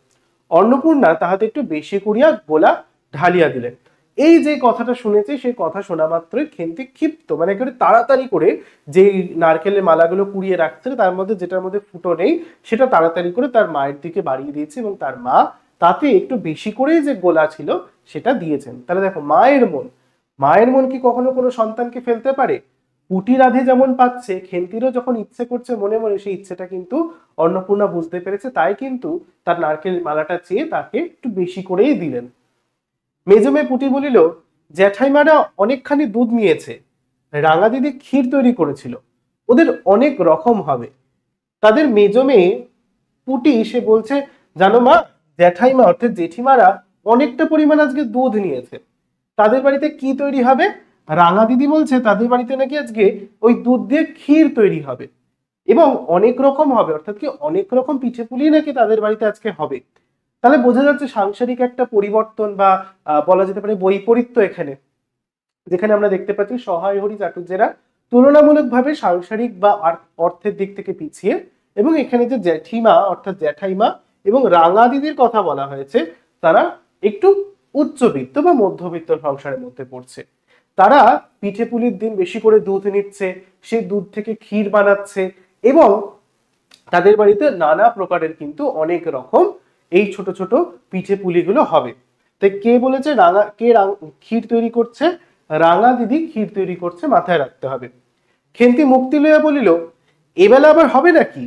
অন্নপূর্ণা তাহাতে একটু বেশি করিয়া গোলা ঢালিয়া দিলেন। এই যে কথাটা শুনেছি সেই কথা শোনা মাত্রই খেন্তি ক্ষিপ্ত, মানে একেবারে তাড়াতাড়ি করে যে নারকেলের মালাগুলো কুড়িয়ে রাখছে তার মধ্যে যেটার মধ্যে ফুটো নেই সেটা তাড়াতাড়ি করে তার মায়ের দিকে বাড়িয়ে দিয়েছে এবং তার মা তাতে একটু বেশি করে যে গোলা ছিল সেটা দিয়েছেন। তাহলে দেখো মায়ের মন কি কখনো কোনো সন্তানকে ফেলতে পারে? পুটি রাধে যেমন পাচ্ছে, খেন্তিরও যখন ইচ্ছে করছে মনে মনে, সেই ইচ্ছেটা কিন্তু অন্নপূর্ণা বুঝতে পেরেছে, তাই কিন্তু তার নারকেল মালাটা চেয়ে তাকে একটু বেশি করেই দিলেন। মেজমে পুটি বলিল, জ্যাঠাইমারা অনেকখানি দুধ নিয়েছে, রাঙা দিদি ক্ষীর তৈরি করেছিল, ওদের অনেক রকম হবে। তাদের মেজমে পুটি সে বলছে, জানো মা, জ্যাঠাইমা অর্থাৎ জেঠিমারা অনেকটা পরিমাণ আজকে দুধ নিয়েছে, তাদের বাড়িতে কি তৈরি হবে? রাঙা দিদি বলছে তাদের বাড়িতে নাকি আজকে ওই দুধ দিয়ে ক্ষীর তৈরি হবে এবং অনেক রকম হবে, অর্থাৎ কি অনেক রকম পিঠে পুলি নাকি তাদের বাড়িতে আজকে হবে। তাহলে বোঝা যাচ্ছে সাংসারিক একটা পরিবর্তন বা বলা যেতে পারে বৈপরীত্য এখানে, যেখানে আমরা দেখতে পাচ্ছি সহায় হরি চাটুর্যেরা তুলনামূলকভাবে সাংসারিক বা অর্থের দিক থেকে পিছিয়ে, এবং এখানে যে জ্যাঠিমা অর্থাৎ জ্যাঠাইমা এবং রাঙা দিদির কথা বলা হয়েছে তারা একটু উচ্চবিত্ত বা মধ্যবিত্ত সংসারের মধ্যে পড়ছে। তারা পিঠে পুলির দিন বেশি করে দুধ নিচ্ছে, সেই দুধ থেকে ক্ষীর বানাচ্ছে এবং তাদের বাড়িতে নানা প্রকারের কিন্তু অনেক রকম এই ছোট ছোট পিঠে পুলিগুলো হবে। তাই কে বলেছে ক্ষীর তৈরি করছে? রাঙা দিদি ক্ষীর তৈরি করছে, মাথায় রাখতে হবে। খেন্তি মুক্তি লইয়া বলিল, এবেলা আবার হবে নাকি?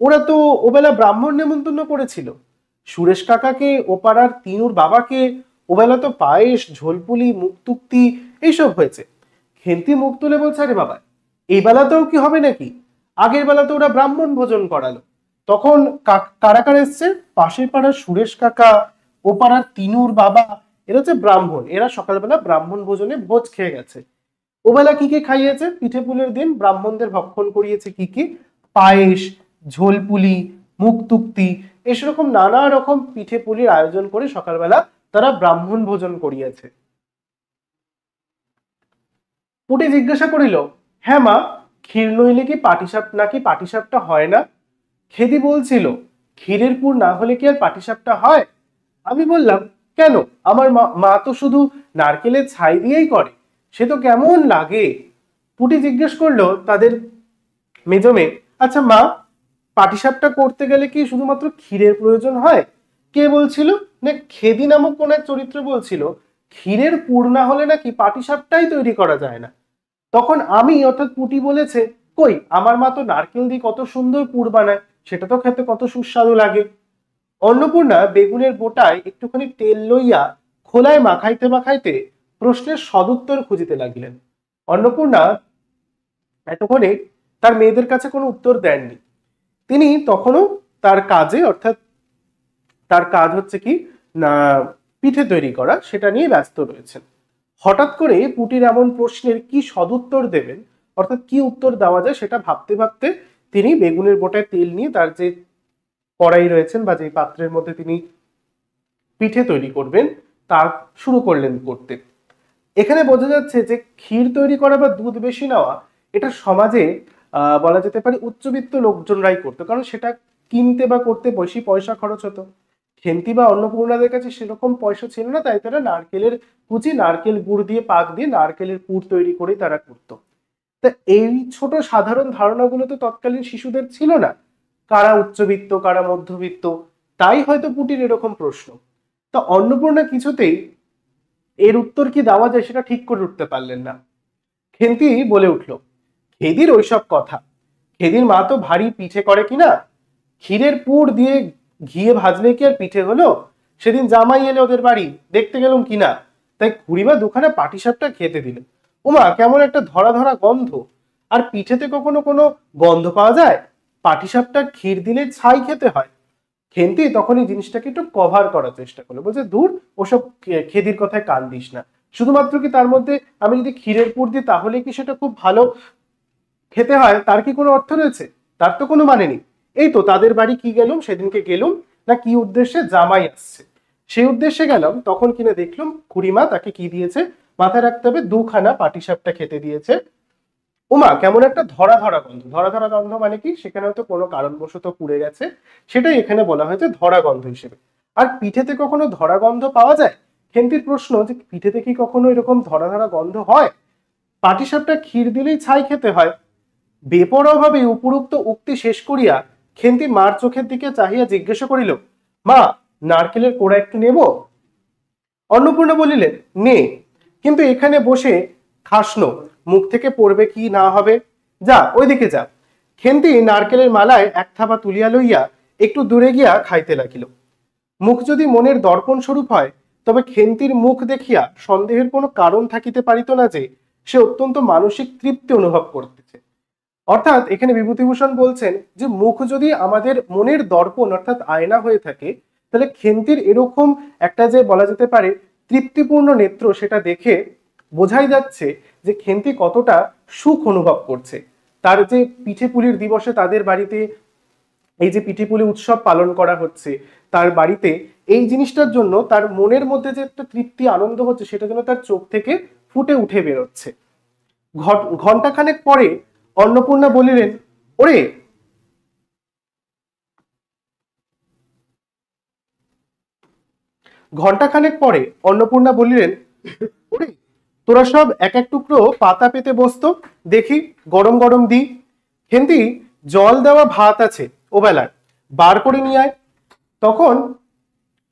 ওরা তো ওবেলা ব্রাহ্মণ নেমন্তন্ন করেছিল, সুরেশ কাকাকে, ওপাড়ার তিনুর বাবাকে, ওবেলা তো পায়েস, ঝোলপুলি, মুক্তুক্তি এইসব হয়েছে। খেন্তি মুখ তুলে বলছে, আরে বাবা, এই বেলাতেও কি হবে নাকি? আগের বেলাতে ওরা ব্রাহ্মণ ভোজন করালো, তখন কারা কারা এসছে? পাশের পাড়ার সুরেশ কাকা, ও পাড়ার তিনুর বাবা, এরা হচ্ছে ব্রাহ্মণ, এরা সকালবেলা ব্রাহ্মণ ভোজনে ভোজ খেয়ে গেছে। ওবেলা কি কি খাইয়েছে? পিঠে পুলির দিন ব্রাহ্মণদের ভক্ষণ করিয়েছে কি কি? পায়েস, ঝোলপুলি, মুক্তুক্তি, এসরকম নানা রকম পিঠে পুলির আয়োজন করে সকালবেলা তারা ব্রাহ্মণ ভোজন করিয়েছে। পুটি জিজ্ঞাসা করিল, হ্যাঁ মা, ক্ষীর নইলে কি পাটিসাপ নাকি পাটিসাপটা হয় না? খেদি বলছিল, ক্ষীরের পুর না হলে কি আর পাটিসাপটা হয়? আমি বললাম, কেন, আমার মা তো শুধু নারকেলের ছাই দিয়েই করে, সে তো কেমন লাগে। পুটি জিজ্ঞেস করলো তাদের মেজো মেয়ে, আচ্ছা মা, পাটিসাপটা করতে গেলে কি শুধুমাত্র ক্ষীরের প্রয়োজন হয়? কে বলছিল? না খেদি নামক কোন এক চরিত্র বলছিল ক্ষীরের পুর না হলে নাকি পাটিসাপটাই তৈরি করা যায় না। তখন আমি অর্থাৎ পুটি বলেছে, কই, আমার মা তো নারকেল দিয়ে কত সুন্দর পুর বানায়, সেটা তো খেতে কত সুস্বাদু লাগে। অন্নপূর্ণা বেগুনের বোটায় একটুখানি তেল লইয়া খোলায় মাখাইতে মাখাইতে প্রশ্নের সদুত্তর খুঁজিতে লাগিলেন। অন্নপূর্ণা এতক্ষণে তার মেয়েদের কাছে কোনো উত্তর দেননি। তিনি তখনও তার কাজে, অর্থাৎ তার কাজ হচ্ছে কি না পিঠে তৈরি করা, সেটা নিয়ে ব্যস্ত রয়েছেন। হঠাৎ করে পুটির এমন প্রশ্নের কি সদুত্তর দেবেন, অর্থাৎ কি উত্তর দেওয়া যায় সেটা ভাবতে ভাবতে তিনি বেগুনের বোটায় তেল নিয়ে তার যে কড়াই রয়েছেন বা যে পাত্রের মধ্যে তিনি পিঠে তৈরি করবেন তা শুরু করলেন করতে। এখানে বোঝা যাচ্ছে যে ক্ষীর তৈরি করা বা দুধ বেশি নেওয়া এটা সমাজে বলা যেতে পারে উচ্চবিত্ত লোকজনরাই করতো, কারণ সেটা কিনতে বা করতে বেশি পয়সা খরচ হতো। খেন্তি বা অন্নপূর্ণাদের কাছে সেরকম পয়সা ছিল না, তাই তারা নারকেলের কুচি, নারকেল গুড় দিয়ে পাক দিয়ে নারকেলের পুর তৈরি করে তারা করতো। তা এই ছোট সাধারণ ধারণাগুলো তো তৎকালীন শিশুদের ছিল না, কারা উচ্চবিত্ত কারা মধ্যবিত্ত, তাই হয়তো পুটির এরকম প্রশ্ন। তা অন্নপূর্ণা কিছুতেই এর উত্তর কি দেওয়া যায় সেটা ঠিক করে উঠতে পারলেন না। খেন্তি বলে উঠল, খেদির ওইসব কথা, খেদির মা তো ভারী পিঠে করে কিনা, ক্ষীরের পুর দিয়ে ঘিয়ে ভাজলে কি আর পিঠে হলো? সেদিন জামাই এলে ওদের বাড়ি, দেখতে গেলাম কিনা, তাই খুড়িমা দুখানা পাটিসাপটা খেতে দিলেন। ওমা, কেমন একটা ধরা ধরা গন্ধ, আর পিঠেতে কখনো কোনো গন্ধ পাওয়া যায়? পাটিসাপটা ক্ষীর দিলে ছাই খেতে হয়। খেন্তি তখন এই জিনিসটাকে একটু কভার করার চেষ্টা করলো, বলছে দূর, ওসব খেদির কথায় কান দিস না। শুধুমাত্র কি তার মধ্যে আমি যদি ক্ষীরের পুর দিই তাহলে কি সেটা খুব ভালো খেতে হয়, তার কি কোনো অর্থ রয়েছে? তার তো কোনো মানে নেই। এই তো তাদের বাড়ি কি গেলুম, সেদিনকে গেলুম না কি উদ্দেশ্যে, জামাই আসছে সেই উদ্দেশ্যে গেলাম, তখন কিনা দেখলাম খুড়িমা তাকে কি দিয়েছে, মাথায় রাখতে হবে দুখানা পাটিসাপটা খেতে দিয়েছে। ওমা, কেমন একটা ধরা ধরা গন্ধ, ধরা ধরা গন্ধ মানে কি, সেখানে হয়তো কোনো কারণবশত পুড়ে গেছে, সেটাই এখানে বলা হয়েছে ধরা গন্ধ হিসেবে। আর পিঠেতে কখনো ধরা গন্ধ পাওয়া যায়? খেন্তির প্রশ্ন, যে পিঠেতে কি কখনো এরকম ধরা ধরা গন্ধ হয়? পাটিসাপটা ক্ষীর দিলেই ছাই খেতে হয়। বেপরোয়াভাবে উপরোক্ত উক্তি শেষ করিয়া খেন্তি মার চোখের দিকে চাহিয়া জিজ্ঞাসা করিল, মা, নারকেলের কোড়া একটু নেব? অন্নপূর্ণা বলিলেন, নে, কিন্তু এখানে বসে খাসনো, মুখ থেকে পড়বে কি না হবে, যা ওইদিকে যা। খেন্তি নারকেলের মালায় এক থাবা তুলিয়া লইয়া একটু দূরে গিয়া খাইতে লাগিল। মুখ যদি মনের দর্পণ স্বরূপ হয়, তবে খেন্তির মুখ দেখিয়া সন্দেহের কোনো কারণ থাকিতে পারিত না যে সে অত্যন্ত মানসিক তৃপ্তি অনুভব করতেছে। অর্থাৎ এখানে বিভূতিভূষণ বলছেন যে মুখ যদি আমাদের মনের দর্পণ অর্থাৎ আয়না হয়ে থাকে, তাহলে খেন্তির এরকম একটা যে বলা যেতে পারে তৃপ্তিপূর্ণ নেত্র, সেটা দেখে বোঝাই যাচ্ছে যে খেন্তি কতটা সুখ অনুভব করছে। তার যে পিঠে পুলির দিবসে তাদের বাড়িতে এই যে পিঠে পুলি উৎসব পালন করা হচ্ছে তার বাড়িতে, এই জিনিসটার জন্য তার মনের মধ্যে যে একটা তৃপ্তি আনন্দ হচ্ছে সেটা যেন তার চোখ থেকে ফুটে উঠে বেরোচ্ছে। ঘন্টাখানেক পরে অন্নপূর্ণা বলিলেন, ওরে, ঘন্টাখানেক পরে অন্নপূর্ণা বলিলেন, ওরে, তোরা সব এক এক টুকরো পাতা পেতে বসতো, দেখি গরম গরম দি। খেন্তি, জল দেওয়া ভাত আছে ও বেলার, বার করে নিয়ে আয়। তখন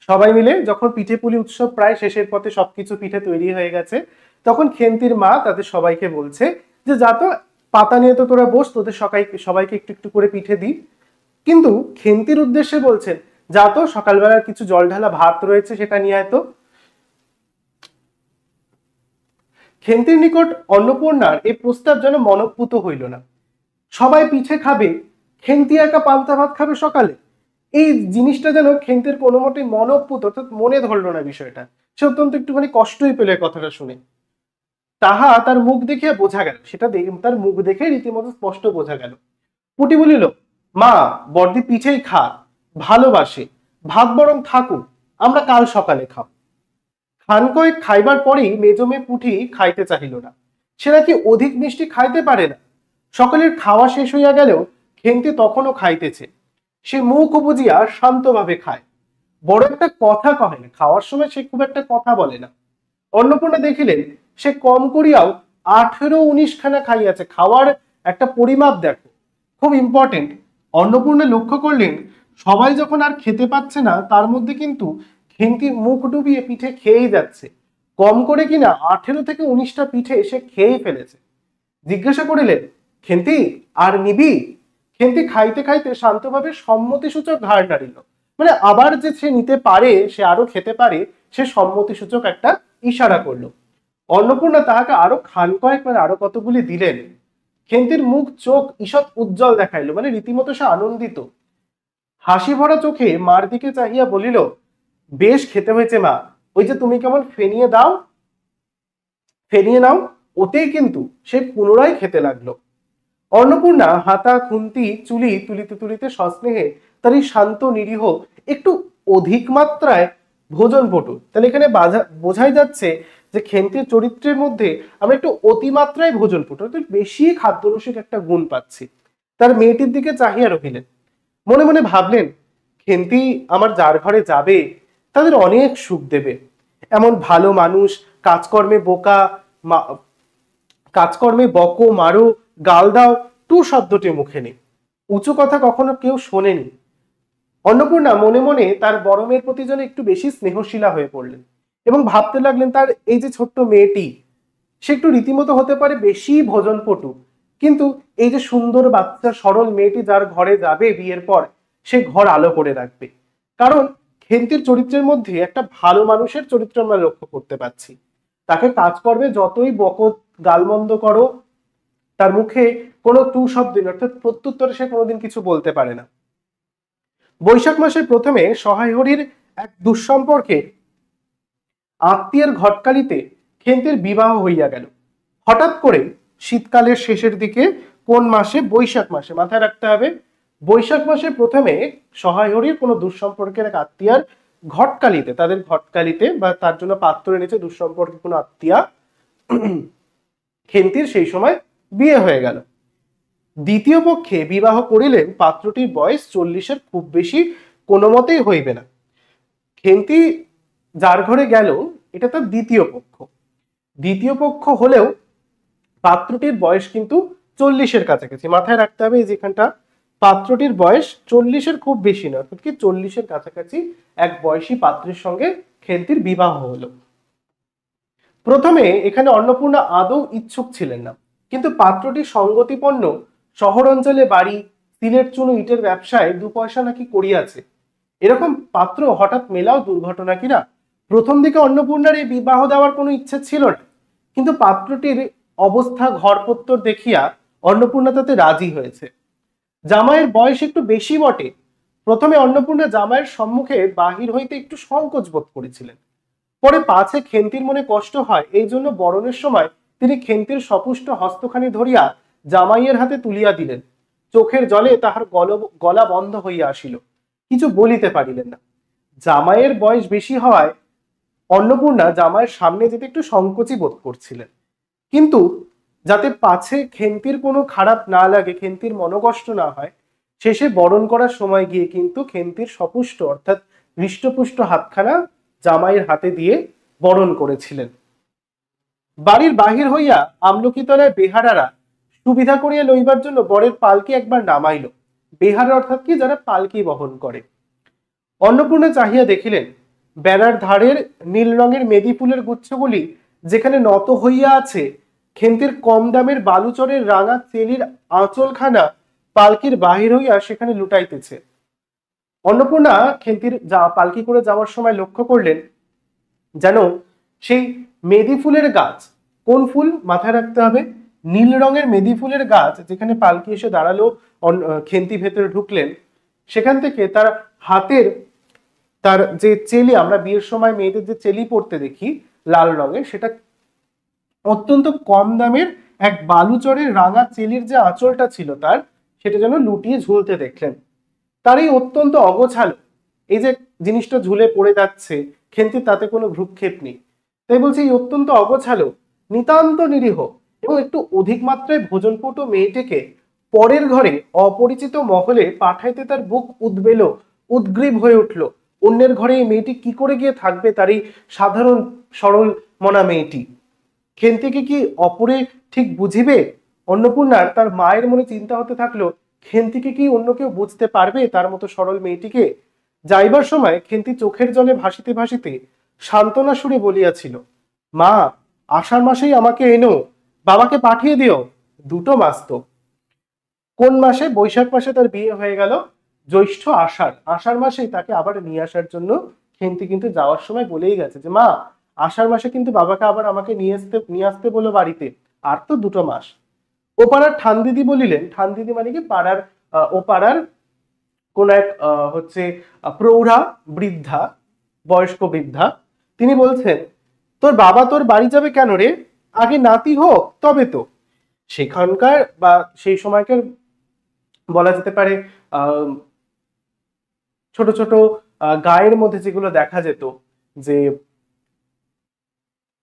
সবাই মিলে যখন পিঠে পুলি উৎসব প্রায় শেষের পথে, সবকিছু পিঠে তৈরি হয়ে গেছে, তখন খেন্তির মা তাদের সবাইকে বলছে যে যা তো, পাতা নিয়ে তো তোরা বস, তোদের সবাইকে একটু একটু করে পিঠে দিই। কিন্তু খেন্তির উদ্দেশ্যে বলছেন, যা তো সকালবেলার কিছু জল ঢালা ভাত রয়েছে সেটা নিয়ে আয় তো। খেন্তির নিকট অন্নপূর্ণার এই প্রস্তাব যেন মনঃপূত হইল না। সবাই পিঠে খাবে, খেন্তি একা পান্তা ভাত খাবে সকালে, এই জিনিসটা যেন খেন্তির কোনো মতেই মনঃপূত অর্থাৎ মনে ধরলো না বিষয়টা। সে অত্যন্ত একটুখানি কষ্টই পেলে কথাটা শুনে। তাহা তার মুখ দেখিয়া বোঝা গেল, সেটা তার মুখ দেখে রীতিমতো স্পষ্ট বোঝা গেল। পুটি বলিল, মা, বর্দি পিঠেই খা, ভালোবাসে, ভাত বরং থাকুক, আমরা কাল সকালে খাও। খান কয়েক খাইবার পরেই মেজো মেয়ে পুঁটি খাইতে চাহিল না। সে নাকি অধিক মিষ্টি খাইতে পারে না। সকলের খাওয়া শেষ হইয়া গেলেও খেন্তি তখনও খাইতেছে। সে মুখ বুজিয়া শান্তভাবে খায়, বড় একটা কথা কহে না। খাওয়ার সময় সে খুব একটা কথা বলে না। অন্নপূর্ণা দেখিলেন সে কম করিয়াও 18-19 খানা খাইয়াছে। খাওয়ার একটা পরিমাপ দেখো, খুব ইম্পর্টেন্ট। অন্নপূর্ণা লক্ষ্য করলেন সবাই যখন আর খেতে পাচ্ছে না, তার মধ্যে কিন্তু খেন্তি মুখ ডুবিয়ে পিঠে খেয়েই যাচ্ছে। কম করে কিনা 18 থেকে 19টা পিঠে সে খেয়েই ফেলেছে। জিজ্ঞাসা করিলেন, খেন্তি আর নিবি? খেন্তি খাইতে খাইতে শান্তভাবে সম্মতিসূচক ঘাড় নাড়িল। মানে আবার যে সে নিতে পারে, সে আরো খেতে পারে, সে সম্মতিসূচক একটা ইশারা করলো। অন্নপূর্ণা তাহাকে আরো খান কয়েক মানে আরো কতগুলি দিলেন। খেন্তির মুখ চোখ ঈষৎ উজ্জ্বল দেখাইল, মানে রীতিমতো সে আনন্দিত। হাসি ভরা চোখে মার দিকে চাহিয়া বলিল, বেশ খেতে হয়েছে মা, ওই যে তুমি কেমন ফেনিয়ে দাও, ফেনিয়ে নাও। ওতেই কিন্তু সে পুনরায় খেতে লাগলো। অন্নপূর্ণা হাতা খুন্তি চুলি তুলিতে তুলিতে সস্নেহে তার এই শান্ত নিরীহ একটু অধিক মাত্রায় ভোজনপটু। তাহলে এখানে বোঝাই যাচ্ছে যে খেন্তির চরিত্রের মধ্যে আমরা একটু অতিমাত্রায় ভোজনপটু, একটু বেশি খাদ্যরসিক একটা গুণ পাচ্ছি। তার মেয়েটির দিকে চাহিয়া রহিলেন, মনে মনে ভাবলেন, খেন্তি আমার যার ঘরে যাবে তাদের অনেক সুখ দেবে। এমন ভালো মানুষ, কাজকর্মে বোকা, কাজকর্মে বকো মারো গাল দাও, টু শব্দটি মুখে নেই। উঁচু কথা কখনো কেউ শোনেনি। অন্নপূর্ণা মনে মনে তার বড় মেয়ের প্রতি যেন একটু বেশি স্নেহশীলা হয়ে পড়লেন এবং ভাবতে লাগলেন তার এই যে ছোট্ট মেয়েটি, সে একটু রীতিমতো হতে পারে বেশি ভোজনপটু, কিন্তু এই যে সুন্দর বাচ্চা সরল মেয়েটি যার ঘরে যাবে বিয়ের পর, সে ঘর আলো করে রাখবে। কারণ খেন্তির চরিত্রের মধ্যে একটা ভালো মানুষের চরিত্র আমরা লক্ষ্য করতে পাচ্ছি। তাকে কাজকর্মে যতই বকো গালমন্দ করো, তার মুখে কোনো টু শব্দ নেই, অর্থাৎ প্রত্যুত্তরে সে কোনোদিন কিছু বলতে পারে না। বৈশাখ মাসের প্রথমে সহায় হরির এক দুঃসম্পর্কে আত্মীয়ের ঘটকালিতে খেন্তির বিবাহ হইয়া গেল। হঠাৎ করে শীতকালের শেষের দিকে, কোন মাসে? বৈশাখ মাসে। মাথায় রাখতে হবে, বৈশাখ মাসের প্রথমে সহায় হরির কোনো দুঃসম্পর্কের এক আত্মীয়ার ঘটকালিতে, তাদের ঘটকালিতে বা তার জন্য পাত্র এনেছে দুঃসম্পর্কে কোনো আত্মীয়া, খেন্তির সেই সময় বিয়ে হয়ে গেল। দ্বিতীয় পক্ষে বিবাহ করিলেন পাত্রটির বয়স 40-এর খুব বেশি কোনো মতেই হইবে না। খেন্তি যার ঘরে গেল এটা তার দ্বিতীয় পক্ষ। দ্বিতীয় পক্ষ হলেও পাত্রটির বয়স কিন্তু 40-এর কাছাকাছি। মাথায় রাখতে হবে যেখানটা পাত্রটির বয়স 40-এর খুব বেশি না, অর্থাৎ কি 40-এর কাছাকাছি এক বয়সী পাত্রের সঙ্গে খেন্তির বিবাহ হলো। প্রথমে এখানে অন্নপূর্ণা আদৌ ইচ্ছুক ছিলেন না, কিন্তু পাত্রটি সঙ্গতিপন্ন, শহর অঞ্চলে বাড়ি, সিলেট চুনো ইটের ব্যবসায় 2 পয়সা নাকি করিয়াছে, এরকম পাত্র হঠাৎ মেলাও দুর্ঘটনা কিনা। প্রথম দিকে অন্নপূর্ণার এই বিবাহ দেওয়ার কোনো ইচ্ছে ছিল না, কিন্তু পাত্রটির অবস্থা ঘরপত্তর দেখিয়া অন্নপূর্ণা তাতে রাজি হয়েছে। জামাইয়ের বয়স একটু বেশি বটে। প্রথমে অন্নপূর্ণা জামাইয়ের সম্মুখে বাহির হইতে একটু সংকোচ বোধ করেছিলেন। পরে পাছে খেন্তির মনে কষ্ট হয়, এই জন্য বরণের সময় তিনি খেন্তির সপুষ্ট হস্তখানি ধরিয়া জামাইয়ের হাতে তুলিয়া দিলেন। চোখের জলে তাহার গলা বন্ধ হইয়া আসিল, কিছু বলিতে পারিলেন না। জামাইয়ের বয়স বেশি হওয়ায় অন্নপূর্ণা জামাইয়ের সামনে যেতে একটু সংকোচই বোধ করছিলেন, কিন্তু যাতে পাছে খেন্তির কোনো খারাপ না লাগে, খেন্তির মনোকষ্ট না হয়, শেষে বরণ করার সময় গিয়ে কিন্তু খেন্তির সপুষ্ট অর্থাৎ হৃষ্টপুষ্ট হাতখানা জামাইয়ের হাতে দিয়ে বরণ করেছিলেন। বাড়ির বাহির হইয়া আমলকিতলায় বেহারারা সুবিধা করিয়া লইবার জন্য বরের পালকি একবার নামাইল। বেহারা অর্থাৎ কি, যারা পালকি বহন করে। অন্নপূর্ণা চাহিয়া দেখিলেন বেড়ার ধারের নীল রঙের মেদি ফুলের গুচ্ছগুলি যেখানে নত হইয়া আছে, খেন্তির কম দামের বালুচরের রাঙা চেলির আঁচলখানা পালকির বাহির হইয়া সেখানে লুটাইতেছে। অন্নপূর্ণা খেন্তির পালকি করে যাওয়ার সময় লক্ষ্য করলেন যেন সেই মেদি ফুলের গাছ, কোন ফুল মাথায় রাখতে হবে, নীল রঙের মেদি ফুলের গাছ যেখানে পালকি এসে দাঁড়ালো, খেন্তি ভেতরে ঢুকলেন, সেখান থেকে তার হাতের তার যে চেলি, আমরা বিয়ের সময় মেয়েদের যে চেলি পরতে দেখি লাল রঙের, সেটা অত্যন্ত কম দামের এক বালুচরের রাঙা চেলির যে আঁচলটা ছিল তার, সেটা যেন লুটিয়ে ঝুলতে দেখলেন। তার এই অত্যন্ত অগোছালো এই যে জিনিসটা ঝুলে পড়ে যাচ্ছে, খেন্তির তাতে কোনো ভ্রুক্ষেপ নেই, তাই বলছে এই অত্যন্ত অগোছালো নিতান্ত নিরীহ এবং একটু অধিক মাত্রায় ভোজনপটু মেয়েটিকে পরের ঘরে অপরিচিত মহলে পাঠাইতে তার বুক উদ্গ্রীব হয়ে উঠল। অন্যের ঘরে এই মেয়েটি কি করে গিয়ে থাকবে, তার এই সাধারণ সরল মনা মেয়েটি? খেন্তিকে কি অপরে ঠিক বুঝিবে? অন্নপূর্ণার তার মায়ের মনে চিন্তা হতে থাকলো, খেন্তিকে কি অন্য কেউ বুঝতে পারবে তার মতো সরল মেয়েটিকে? যাইবার সময় খেন্তি চোখের জলে ভাসিতে ভাসিতে সান্ত্বনা সুরে বলিয়াছিল, মা, আষাঢ় মাসেই আমাকে এনো, বাবাকে পাঠিয়ে দিও। 2 মাস তো। কোন মাসে? বৈশাখ মাসে তার বিয়ে হয়ে গেল, জ্যৈষ্ঠ আষাঢ় মাসেই তাকে আবার নিয়ে আসার জন্য খেন্তি কিন্তু যাওয়ার সময় বলেই গেছে যে মা, আষাঢ় মাসে কিন্তু বাবাকে আবার আমাকে নিয়ে আসতে বলো বাড়িতে, আর তো 2 মাস। ও পাড়ার ঠান দিদি বলিলেন, ঠান দিদি মানে কি পাড়ার ও পাড়ার কোন এক হচ্ছে প্রৌঢ়া বৃদ্ধা, বয়স্ক বৃদ্ধা, তিনি বলছেন, তোর বাবা তোর বাড়ি যাবে কেন রে? আগে নাতি হোক তবে তো। সেখানকার বা সেই সময়কার বলা যেতে পারে ছোট ছোট গায়ের মধ্যে যেগুলো দেখা যেত, যে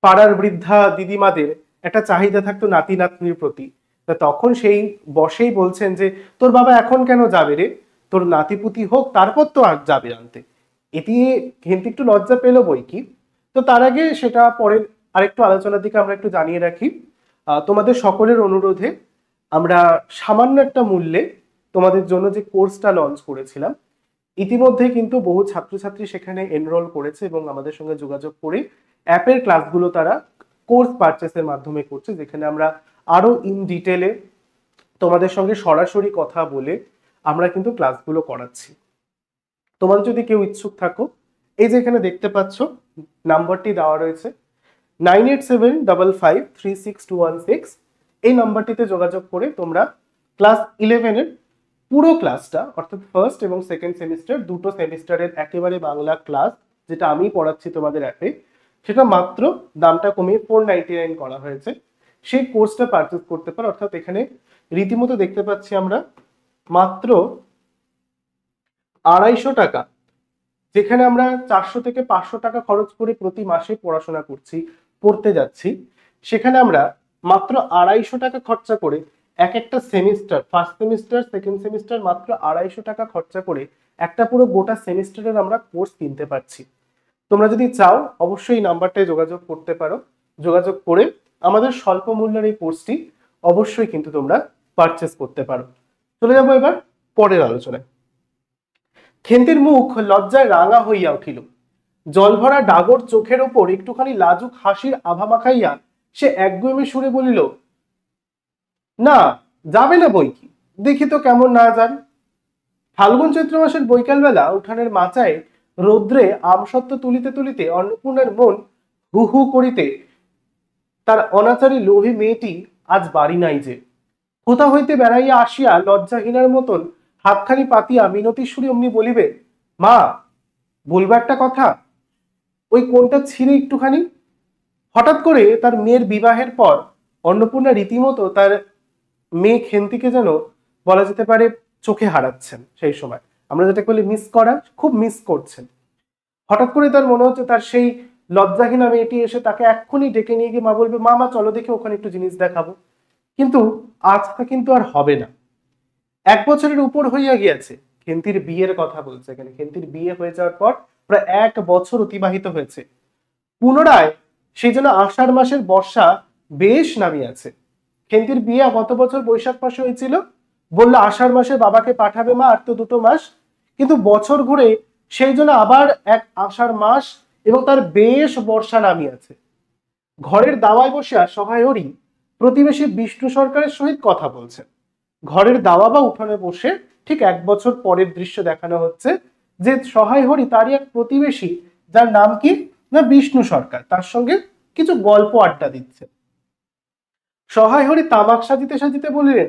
পাড়ার বৃদ্ধা দিদিমাদের একটা চাহিদা থাকতো নাতি নাতনির প্রতি, তা তখন সেই বসেই বলছেন যে তোর বাবা এখন কেন যাবে রে, তোর নাতিপুতি হোক তারপর তো আর যাবে আনতে। এটি কিন্তু একটু লজ্জা পেল বই কি। তো তার আগে সেটা পরের আরেকটু আলোচনার দিকে আমরা একটু জানিয়ে রাখি, তোমাদের সকলের অনুরোধে আমরা সামান্য একটা মূল্যে তোমাদের জন্য যে কোর্সটা লঞ্চ করেছিলাম, ইতিমধ্যে কিন্তু বহু ছাত্রছাত্রী সেখানে এনরোল করেছে এবং আমাদের সঙ্গে যোগাযোগ করে অ্যাপের ক্লাসগুলো তারা কোর্স পারচেসের মাধ্যমে করছে, যেখানে আমরা আরো ইন ডিটেলে তোমাদের সঙ্গে সরাসরি কথা বলে আমরা কিন্তু ক্লাসগুলো করাচ্ছি। তোমার যদি কেউ ইচ্ছুক থাকো, এই যে এখানে দেখতে পাচ্ছ নাম্বারটি দেওয়া রয়েছে 9875536216, এই নাম্বারটিতে যোগাযোগ করে তোমরা ক্লাস 11 এর পুরো ক্লাসটা, অর্থাৎ ফার্স্ট এবং সেকেন্ড সেমিস্টার দুটো সেমিস্টারের একেবারে বাংলা ক্লাস যেটা আমি পড়াচ্ছি তোমাদের অ্যাপে, সেটা মাত্র দামটা কমিয়ে 499 করা হয়েছে, সেই কোর্সটা পারচেস করতে পারো। অর্থাৎ এখানে রীতিমতো দেখতে পাচ্ছি আমরা মাত্র 250 টাকা, যেখানে আমরা 400 থেকে 500 টাকা খরচ করে প্রতি মাসে পড়াশোনা পড়তে যাচ্ছি, সেখানে আমরা মাত্র 250 টাকা খরচা করে এক একটা semester, first semester second semester মাত্র 250 টাকা খরচা করে একটা পুরো গোটা সেমিস্টারের আমরা কোর্স কিনতে পারছি। তোমরা যদি চাও অবশ্যই এই নাম্বারটায় যোগাযোগ করতে পারো, যোগাযোগ করে আমাদের স্বল্প মূল্যের এই কোর্সটি অবশ্যই কিন্তু তোমরা পারচেস করতে পারো। চলে যাবো এবার পরের আলোচনায়। খেন্তির মুখ লজ্জায় রাঙা হইয়া উঠিল, জলভরা ডাগর চোখের ওপর একটুখানি লাজুক হাসির আভা মাখাইয়া সে একগুঁয়েমে সুরে বলিল, না, যাবে না বই কি, দেখি তো কেমন না যান। ফাল্গুন চৈত্র মাসের বৈকাল বেলা উঠানের মাচায় রৌদ্রে আমসত্ত্ব তুলিতে তুলিতে অন্নপূর্ণার মন হু হু করিতে, তার অনাচারী লোভী মেয়েটি আজ বাড়ি নাই যে। কোথা হইতে বেড়াইয়া আসিয়া লজ্জাহীনার মতন হাতখানি পাতিয়া মিনতির সুরে অমনি বলিবে, মা, বলবো একটা কথা, ওই কোনটা ছিঁড়ে একটুখানি। হঠাৎ করে তার মেয়ের বিবাহের পর অন্নপূর্ণা রীতিমতো তার মেয়ে খেন্তিকে যেন বলা যেতে পারে চোখে হারাচ্ছেন। সেই সময় আমরা যেটা বলি মিস করা, খুব মিস করছেন। হঠাৎ করে তার মনে হচ্ছে তার সেই লজ্জাহীনা মেয়েটি এসে তাকে এক্ষুনি ডেকে নিয়ে গিয়ে মা বলবে, মা মা চলো দেখে ওখানে একটু জিনিস দেখাবো। কিন্তু আজটা কিন্তু আর হবে না। 1 বছরের উপর হইয়া গিয়েছে, খেন্তির বিয়ের কথা বলছে এখানে। খেন্তির বিয়ে হয়ে যাওয়ার পর প্রায় 1 বছর অতিবাহিত হয়েছে। পুনরায় সেই জন্য আষাঢ় মাসের বর্ষা বেশ নামিয়াছে। খেন্তির বিয়ে গত বছর বৈশাখ মাসে হয়েছিল, বললো আষাঢ় মাসে বাবাকে পাঠাবে মা, আর তো 2 মাস। কিন্তু বছর ঘুরে সেই জন্য আবার এক আষাঢ় মাস এবং তার বেশ বর্ষা নামিয়াছে। ঘরের দাওয়ায় বসিয়া সহায় হরি প্রতিবেশী বিষ্ণু সরকারের সহিত কথা বলছেন। ঘরের দাওয়া বা উঠানে বসে ঠিক 1 বছর পরের দৃশ্য দেখানো হচ্ছে, যে সহায় হরি তারই এক প্রতিবেশী, যার নাম কি না বিষ্ণু সরকার, তার সঙ্গে কিছু গল্প আড্ডা দিচ্ছে। সহায় হরি তামাক সাজিতে সাজিতে বললেন,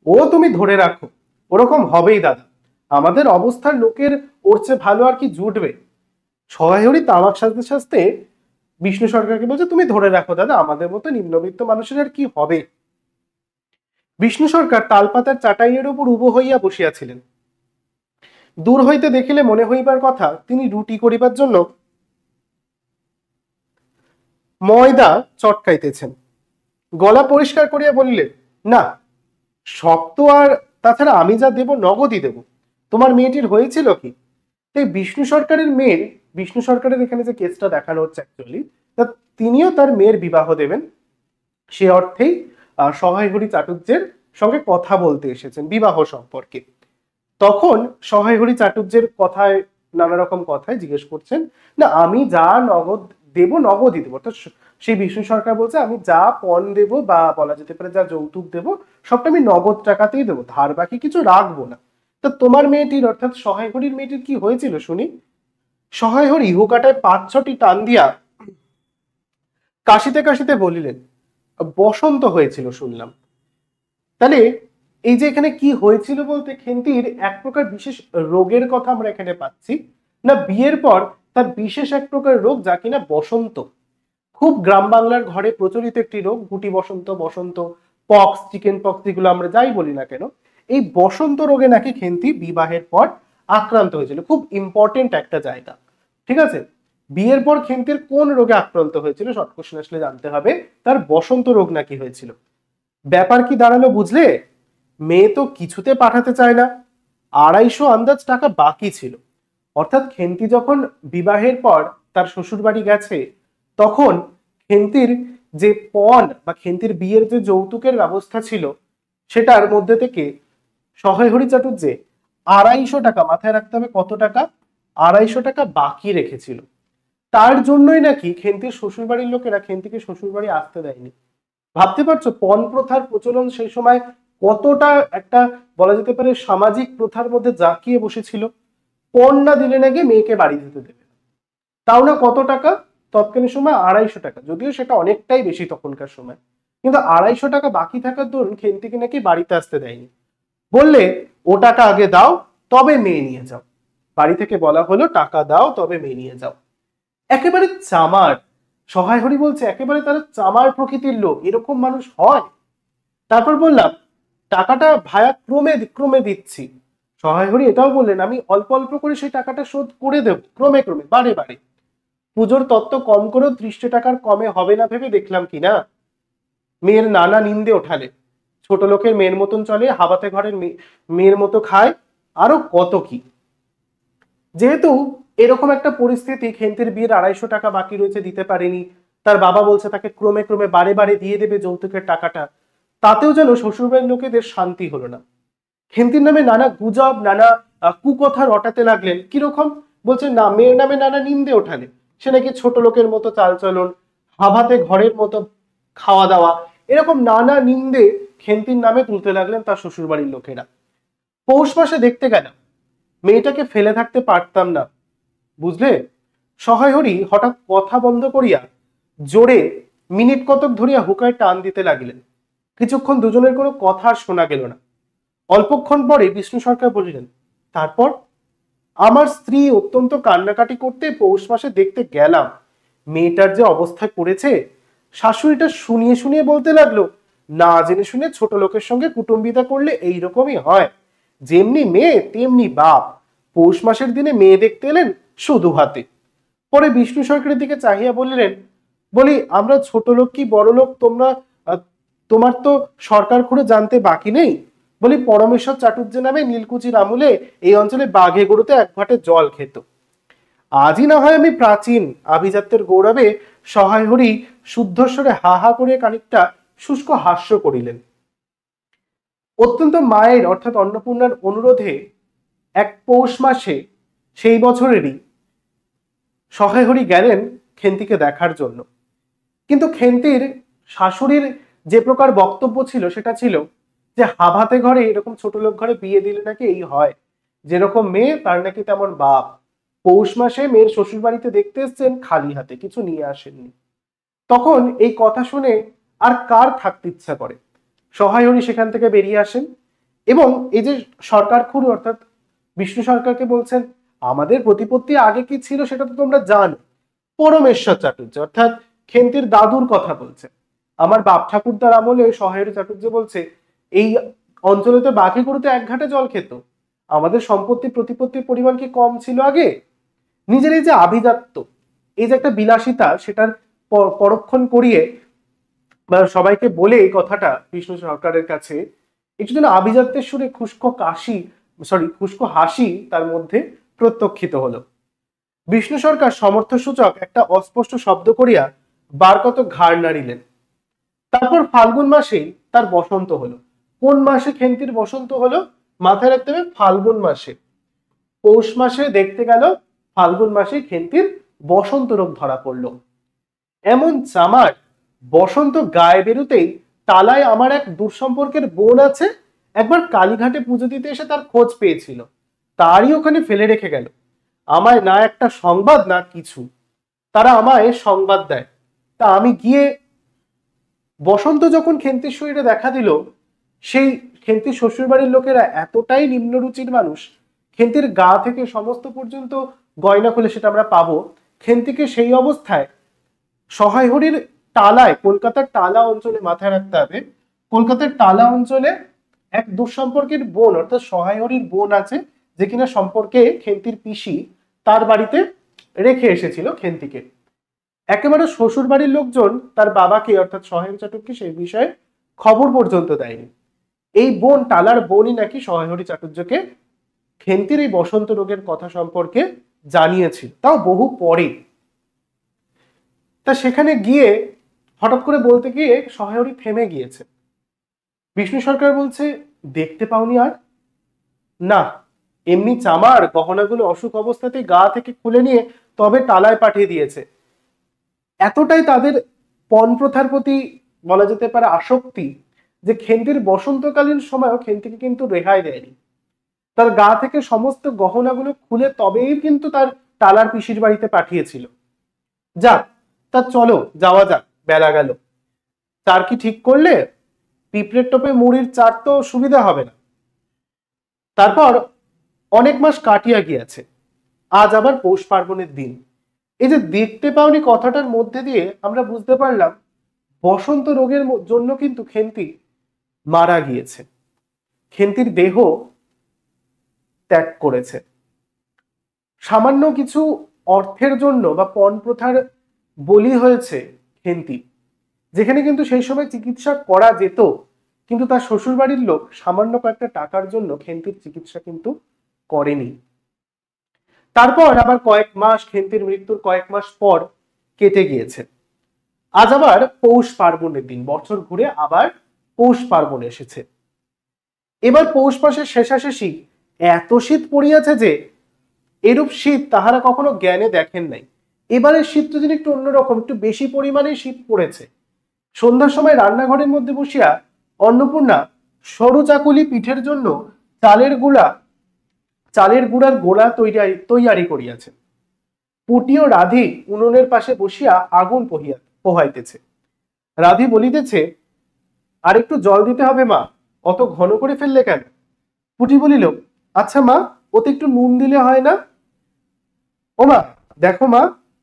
ও তুমি ধরে রাখো, ওরকম হবেই দাদা, আমাদের অবস্থার লোকের ওর চেয়ে ভালো আর কি জুটবে। সহায় হরি তামাক সাজতে সাজতে বিষ্ণু সরকারকে বলছে, তুমি ধরে রাখো দাদা, আমাদের মতো নিম্নবিত্ত মানুষের আর কি হবে। বিষ্ণু সরকার তালপাতার চাটাইয়ের উপর উবো হইয়া বসিয়াছিলেন। দূর হইতে দেখিলে মনে হইবার কথা তিনি রুটি করিবার জন্য ময়দা চটকাইতেছেন। গলা পরিষ্কার করিয়া বলিলেন, না সব তো আর, তাছাড়া আমি যা দেব নগদই দেব। তোমার মেয়েটির হয়েছিল কি? এই বিষ্ণু সরকারের মেয়ের, বিষ্ণু সরকারের এখানে যে কেসটা দেখানো হচ্ছে অ্যাকচুয়ালি, তা তিনিও তার মেয়ের বিবাহ দেবেন, সে অর্থেই সহায় হরি চাটুর্যের সঙ্গে কথা বলতে এসেছেন বিবাহ সম্পর্কে। তখন সহায় হরি চাটুর্যের কথায়, নানা রকম কথায় জিজ্ঞেস করছেন, না আমি যা নগদ দেব নগদই দেবো। তো সেই বিষ্ণু সরকার বলছে, আমি যা পণ দেব বা বলা যেতে পারে যা যৌতুক দেব সবটা আমি নগদ টাকাতেই দেবো, ধার বাকি কিছু রাখবো না। তা তোমার মেয়েটির অর্থাৎ সহায় হরির মেয়েটির কি হয়েছিল শুনি? সহায় হরি হুকাটায় 5-6টি টান দিয়া কাশিতে কাশিতে বলিলেন, বসন্ত হয়েছিল শুনলাম। তাহলে এই যে এখানে কি হয়েছিল বলতে খেন্তির এক প্রকার বিশেষ রোগের কথা আমরা এখানে পাচ্ছি না, বিয়ের পর তার বিশেষ এক প্রকার রোগ যা কিনা বসন্ত, খুব গ্রাম বাংলার ঘরে প্রচলিত একটি রোগ, গুটি বসন্ত, বসন্ত পক্স, চিকেন পক্স, যেগুলো আমরা যাই বলি না কেন, এই বসন্ত রোগে নাকি খেন্তি বিবাহের পর আক্রান্ত হয়েছিল। খুব ইম্পর্টেন্ট একটা জায়গা, ঠিক আছে? বিয়ের পর খেন্তির কোন রোগে আক্রান্ত হয়েছিল, শর্ট কোশ্চেন আসলে জানতে হবে, তার বসন্ত রোগ নাকি হয়েছিল। ব্যাপার কি দাঁড়ালো বুঝলে? মেয়ে তো কিছুতে পাঠাতে চায় না, 250 আন্দাজ টাকা বাকি ছিল। অর্থাৎ খেন্তি যখন বিবাহের পর তার শ্বশুর বাড়ি গেছে, তখন খেন্তির যে পণ বা খেন্তির বিয়ের যে যৌতুকের ব্যবস্থা ছিল, সেটার মধ্যে থেকে সহায় হরি চাটুর্যে 250 টাকা, মাথায় রাখতে হবে কত টাকা, 250 টাকা বাকি রেখেছিল। তার জন্যই নাকি খেন্তির শ্বশুর বাড়ির লোকেরা খেন্তিকে শ্বশুর বাড়ি আসতে দেয়নি। ভাবতে পারছো পণ প্রথার প্রচলন সেই সময় কতটা একটা বলা যেতে পারে সামাজিক প্রথার মধ্যে জাঁকিয়ে বসেছিল। পণ না দিলে নাকি মেয়েকে বাড়ি যেতে দেবে না। তাও না কত টাকা, তৎকালীন সময় 250 টাকা, যদিও সেটা অনেকটাই বেশি তখনকার সময়, কিন্তু 250 টাকা বাকি থাকার দরুন খেন্তিকে নাকি বাড়িতে আসতে দেয়নি। বললে ও টাকা আগে দাও তবে মেয়ে নিয়ে যাও। বাড়ি থেকে বলা হলো টাকা দাও তবে মেয়ে নিয়ে যাও। একেবারে চামার, সহায় হরি বলছে একেবারে তারা চামার প্রকৃতির লোক, এরকম মানুষ হয়? তারপর বললাম, টাকাটা ভায়া ক্রমে ক্রমে দিচ্ছি। সহায় হরি এটাও বললেন, আমি অল্প অল্প করে সেই টাকাটা শোধ করে দেব, ক্রমে ক্রমে, বারে বারে। পুজোর তত্ত্ব কম করেও 30 টাকার কমে হবে না ভেবে দেখলাম কিনা। মেয়ের নানা নিন্দে ওঠালে, ছোট লোকের মেয়ের মতন চলে, হাবাতে ঘরের মেয়ের মতো খায়, আরো কত কি। যেহেতু এরকম একটা পরিস্থিতি, খেন্তির বিয়ের 250 টাকা বাকি রয়েছে, দিতে পারেনি, তার বাবা বলছে তাকে ক্রমে ক্রমে বারে বারে দিয়ে দেবে যৌতুকের টাকাটা, তাতেও যেন শ্বশুরবাড়ির লোকেদের শান্তি হলো না। খেন্তির নামে নানা গুজব, নানা কুকথা রটাতে লাগলেন। কিরকম? বলছে না, মেয়ের নামে নানা নিন্দে ওঠালে, সে নাকি ছোট লোকের মতো চালচলন, হাভাতে ঘরের মতো খাওয়া দাওয়া, এরকম নানা নিন্দে খেন্তির নামে তুলতে লাগলেন তার শ্বশুরবাড়ির লোকেরা। পৌষ মাসে দেখতে গেলাম, মেয়েটাকে ফেলে থাকতে পারতাম না, বুঝলে? সহায় হরি হঠাৎ কথা বন্ধ করিয়া জোরে মিনিট কতক ধরিয়া হুকায় টান দিতে লাগিলেন। কিছুক্ষণ দুজনের কোনো কথা আর শোনা গেল না। অল্পক্ষণ পরে বিষ্ণু সরকার বলিলেন, তারপর? আমার স্ত্রী অত্যন্ত কান্নাকাটি করতে পৌষ মাসে দেখতে গেলাম, মেয়েটার যে অবস্থা করেছে। শাশুড়িটা শুনিয়ে শুনিয়ে বলতে লাগলো, না জেনে শুনে ছোট লোকের সঙ্গে কুটুম্বিতা করলে এইরকমই হয়, যেমনি মেয়ে তেমনি বাপ। পৌষ মাসের দিনে মেয়ে দেখতে এলেন শুধু হাতে। পরে বিষ্ণু সরকারের দিকে চাহিয়া বললেন, বলি আমরা ছোট লোক কি বড় লোক, তোমরা তোমার তো সরকার খুঁড়ে জানতে বাকি নেই। বলি পরমেশ্বর চাটুর্য নামে নীলকুচির আমলে এই অঞ্চলে বাঘে গরুতে এক ঘাটে জল খেত। আজই না হয় আমি প্রাচীন আভিজাত্যের গৌরবে সহায় হরি শুদ্ধস্বরে হা হা করে খানিকটা শুষ্ক হাস্য করিলেন। অত্যন্ত মায়ের অর্থাৎ অন্নপূর্ণার অনুরোধে এক পৌষ মাসে সেই বছরেরই সহায় হরি গেলেন খেন্তিকে দেখার জন্য। কিন্তু খেন্তির শাশুড়ির যে প্রকার বক্তব্য ছিল সেটা ছিল যে হাভাতে ঘরে এরকম ছোট লোক ঘরে বিয়ে দিলে নাকি এই হয়, যেরকম মেয়ে তার নাকি তেমন বাপ। পৌষ মাসে মেয়ের শ্বশুর বাড়িতে দেখতে এসছেন খালি হাতে, কিছু নিয়ে আসেননি। তখন এই কথা শুনে আর কার থাকতে ইচ্ছা করে? সহায় হরি সেখান থেকে বেরিয়ে আসেন এবং এই যে সরকার খুঁড়ো অর্থাৎ বিষ্ণু সরকারকে বলছেন, আমাদের প্রতিপত্তি আগে কি ছিল সেটা তো তোমরা জানো। পরমেশ্বর চাটুর্য অর্থাৎ খেন্তির দাদুর কথা বলছে। আমার বাপ ঠাকুরদার আমলে সহায় চাটুর্য বলছে, এই অঞ্চলে তো বাঘে গরুতে এক ঘাটে জল খেত, আমাদের সম্পত্তি প্রতিপত্তির পরিমাণ কি কম ছিল আগে? নিজের এই যে আভিজাত্য, এই যে একটা বিলাসিতা, সেটার পরক্ষণ করিয়ে বা সবাইকে বলে এই কথাটা বিষ্ণু সরকারের কাছে একটু যেন আভিজাত্যের সুরে খুশকো হাসি তার মধ্যে প্রত্যক্ষিত হলো। বিষ্ণু সরকার সমর্থ সূচক একটা অস্পষ্ট শব্দ করিয়া বার কত ঘাড় নাড়িলেন। তারপর ফাল্গুন মাসে তার বসন্ত হলো। কোন মাসে খেন্তির বসন্ত হলো? মাথায় রাখতে হবে ফাল্গুন মাসে। পৌষ মাসে দেখতে গেল, ফাল্গুন মাসে খেন্তির বসন্ত রোগ ধরা পড়লো। এমন চামার বসন্ত গায়ে বেরোতেই তালায় আমার এক দূর সম্পর্কের বোন আছে, একবার কালীঘাটে পুজো দিতে এসে তার খোঁজ পেয়েছিল, তারই ওখানে ফেলে রেখে গেল। আমায় না একটা সংবাদ না কিছু, তারা আমায় সংবাদ দেয়। তা আমি গিয়ে, বসন্ত যখন খেন্তির শরীরে দেখা দিল, সেই খেন্তির শ্বশুর বাড়ির লোকেরা এতটাই নিম্নরুচির মানুষ, খেন্তির গা থেকে সমস্ত পর্যন্ত গয়না খুলে সেটা আমরা পাবো, খেন্তিকে সেই অবস্থায় সহায়হরির টালায়, কলকাতার টালা অঞ্চলে, মাথায় রাখতে হবে কলকাতার টালা অঞ্চলে এক দুঃসম্পর্কের বোন অর্থাৎ সহায়হরির বোন আছে, যে কিনা সম্পর্কে খেন্তির পিসি, তার বাড়িতে রেখে এসেছিল খেন্তিকে। একেবারে শ্বশুর বাড়ির লোকজন তার বাবাকে অর্থাৎ সহায়হরি চাটুর্যকে সেই বিষয়ে খবর পর্যন্ত দেয়নি। এই বোন, টালার বোনই নাকি সহায়হরি চাটুর্যকে খেন্তির এই বসন্ত রোগের কথা সম্পর্কে জানিয়েছিল, তাও বহু পরে। তা সেখানে গিয়ে হঠাৎ করে বলতে গিয়ে সহায়হরি থেমে গিয়েছে। বিষ্ণু সরকার বলছে, দেখতে পাওনি আর? না, এমনি চামার গহনাগুলো অসুখ অবস্থাতে গা থেকে খুলে নিয়ে তবে টালায় পাঠিয়ে দিয়েছে। এতটাই তাদের পণ প্রথার প্রতি বলা যেতে পারে আসক্তি, যে খেন্তির বসন্তকালীন সময়ও খেন্তিকে কিন্তু রেহাই দেয়নি। তার গা থেকে সমস্ত গহনাগুলো খুলে তবেই কিন্তু তার টালার পিসির বাড়িতে পাঠিয়েছিল। যাক, তা চলো যাওয়া যাক, বেলা গেল। চার কি ঠিক করলে? পিঁপড়ের টোপে মুড়ির চার তো সুবিধা হবে না। তারপর অনেক মাস কাটিয়া গিয়াছে, আজ আবার পৌষ পার্বণের দিন। এই যে দেখতে পাওনি কথাটার মধ্যে দিয়ে আমরা বুঝতে পারলাম বসন্ত রোগের জন্য কিন্তু খেন্তি মারা গিয়েছে, খেন্তির দেহ ত্যাগ করেছে। সামান্য কিছু অর্থের জন্য বা পণ প্রথার বলি হয়েছে খেন্তি, যেখানে কিন্তু সেই সময় চিকিৎসা করা যেত, কিন্তু তার শ্বশুর বাড়ির লোক সামান্য কয়েকটা টাকার জন্য খেন্তির চিকিৎসা কিন্তু করেনি। তারপর আবার কয়েক মাস, খেন্তির মৃত্যুর কয়েক মাস পর কেটে গিয়েছে। আজ আবার পৌষ পার্বণের দিন, বছর ঘুরে আবার পৌষ পার্বণ এসেছে। এবার পৌষ মাসের শেষাশেষি এত শীত পড়িয়াছে যে এরূপ শীত তাহারা কখনো জ্ঞানে দেখেন নাই। এবারের শীতটা যেন একটু অন্যরকম, একটু বেশি পরিমাণে শীত পড়েছে। সন্ধ্যার সময় রান্নাঘরের মধ্যে বসিয়া অন্নপূর্ণা সরু চাকুলি পিঠের জন্য চালের গুঁড়ার গোড়া তৈয়ারি করিয়াছে। পুটি ও রাধি উনুনের পাশে বসিয়া আগুন পোহাইতেছে। রাধি বলিতেছে, আর একটু জল দিতে হবে মা, অত ঘন করে ফেললে কেন? পুটি বলিল, আচ্ছা মা, ওতে একটু নুন দিলে হয় না? ও মা, দেখো মা,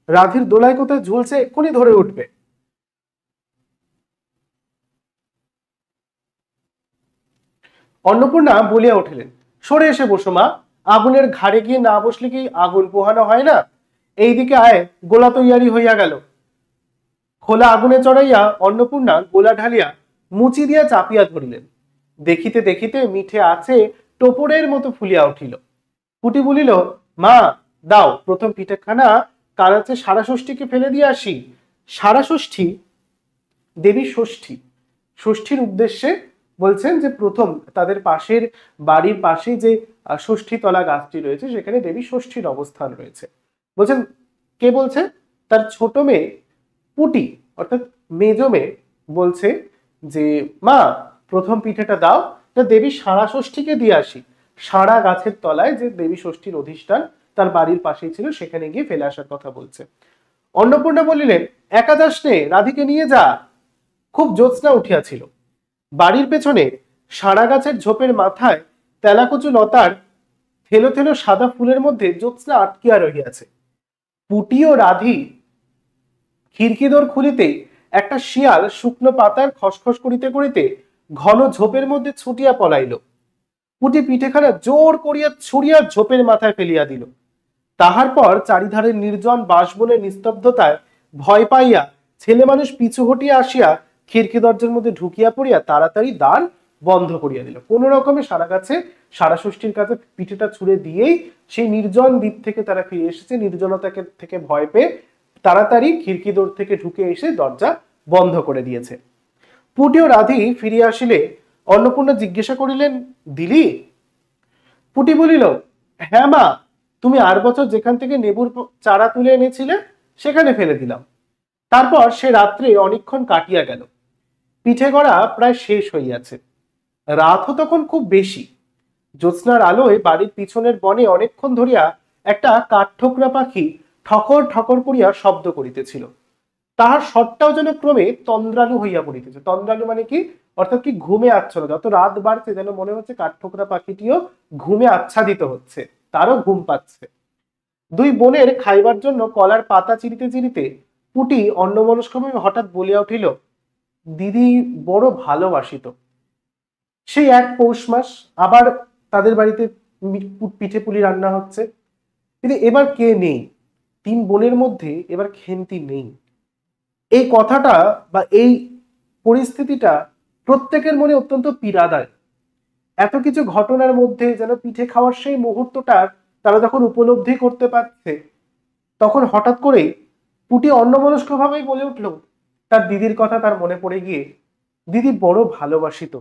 রাধির দোলায় কোথায় ঝুলছে, এক্ষুনি ধরে উঠবে। অন্নপূর্ণা বলিয়া উঠিলেন, সরে এসে বসো মা, আগুনের ঘাড়ে গিয়ে না বসলে কি আগুন পোহানো হয় না? এইদিকে আয়, গোলা তৈয়ারি হইয়া গেল। খোলা আগুনে চড়াইয়া অন্নপূর্ণা গোলা ঢালিয়া মুচি দিয়া চাপিয়া ধরিলেন। দেখিতে দেখিতে মিঠে আছে টোপরের মতো ফুলিয়া উঠিল। পুটি বলিল, মা দাও, প্রথম পিঠেখানা কানাচে সারা ষষ্ঠীকে ফেলে দিয়ে আসি। সারা ষষ্ঠী দেবী ষষ্ঠী, ষষ্ঠীর উদ্দেশ্যে বলছেন যে প্রথম তাদের পাশের বাড়ির পাশে যে ষষ্ঠী তলা গাছটি রয়েছে সেখানে দেবী ষষ্ঠীর অবস্থান রয়েছে। বলছেন, কে বলছে? তার ছোট মেয়ে পুটি অর্থাৎ মেজ মেয়ে বলছে যে মা প্রথম পিঠেটা দাও, দেবী সারা ষষ্ঠীকে দিয়ে আসি। সারা গাছের তলায় যে দেবী ষষ্ঠীর অধিষ্ঠান তার বাড়ির পাশেই ছিল, সেখানে গিয়ে ফেলে আসার কথা বলছে। অন্নপূর্ণা বলিলেন, একা যাস নে, রাধিকে নিয়ে যা। খুব জ্যোৎস্না উঠিয়াছিল। বাড়ির পেছনে সারা গাছের ঝোপের মাথায় তেলাকুচু লতার থেলো থেলো সাদা ফুলের মধ্যে জ্যোৎস্না আটকিয়া রহিয়াছে। পুটি ও রাধি খিড়কিদোর খুলিতেই একটা শিয়াল শুকনো পাতার খসখস করিতে করিতে ঘন ঝোপের মধ্যে ছুটিয়া পলাইল। পুটি পিঠেখানা জোর করিয়া ছুড়িয়া ঝোপের মাথায় ফেলিয়া দিল। তাহার পর চারিধারের নির্জন বাঁশবনের নিস্তব্ধতায় ভয় পাইয়া ছেলে মানুষ পিছু হটিয়া আসিয়া খিড়কি দরজার মধ্যে ঢুকিয়া পড়িয়া তাড়াতাড়ি দ্বার বন্ধ করিয়া দিল। কোনো রকমে সারা কাছে সারা ষষ্ঠীর কাছে পিঠেটা ছুঁড়ে দিয়েই সেই নির্জন দ্বীপ থেকে তারা ফিরে এসেছে। নির্জনতাকে থেকে ভয় পেয়ে তাড়াতাড়ি খিড়কি দোর থেকে ঢুকে এসে দরজা বন্ধ করে দিয়েছে। পুটি ও রাধি ফিরিয়া আসিলে অন্নপূর্ণা জিজ্ঞাসা করিলেন, দিলি? পুটি বলিল, হ্যাঁ মা, তুমি আর বছর যেখান থেকে নেবুর চারা তুলে এনেছিলে সেখানে ফেলে দিলাম। তারপর সে রাত্রে অনেকক্ষণ কাটিয়া গেল। পিঠে গড়া প্রায় শেষ হইয়াছে। রাতও তখন খুব বেশি। জ্যোৎস্নার আলোয় বাড়ির পিছনের বনে অনেকক্ষণ ধরিয়া একটা কাঠঠোকরা পাখি ঠকর ঠকর করিয়া শব্দ করিতেছিল। তাহার স্বরটাও যেন ক্রমে তন্দ্রালু হইয়া পড়িতেছে। তন্দ্রালু মানে কি? অর্থাৎ কি ঘুমে আচ্ছন্ন। যত রাত বাড়ছে যেন মনে হচ্ছে কাঠঠোকরা পাখিটিও ঘুমে আচ্ছাদিত হচ্ছে, তারও ঘুম পাচ্ছে। দুই বোনের খাইবার জন্য কলার পাতা চিরিতে চিরিতে পুটি অন্যমনস্কভাবে হঠাৎ বলিয়া উঠিল, দিদি বড় ভালোবাসিত। সেই এক পৌষ মাস আবার তাদের বাড়িতে পিঠে পুলি রান্না হচ্ছে, কিন্তু এবার কে নেই? তিন বোনের মধ্যে এবার খেন্তি নেই। এই কথাটা বা এই পরিস্থিতিটা প্রত্যেকের মনে অত্যন্ত পীড়াদায়। এত কিছু ঘটনার মধ্যে যেন পিঠে খাওয়ার সেই মুহূর্তটার তারা যখন উপলব্ধি করতে পারছে, তখন হঠাৎ করে পুটি অন্যমনস্ক ভাবেই বলে উঠল তার দিদির কথা তার মনে পড়ে গিয়ে, দিদি বড় ভালোবাসিত।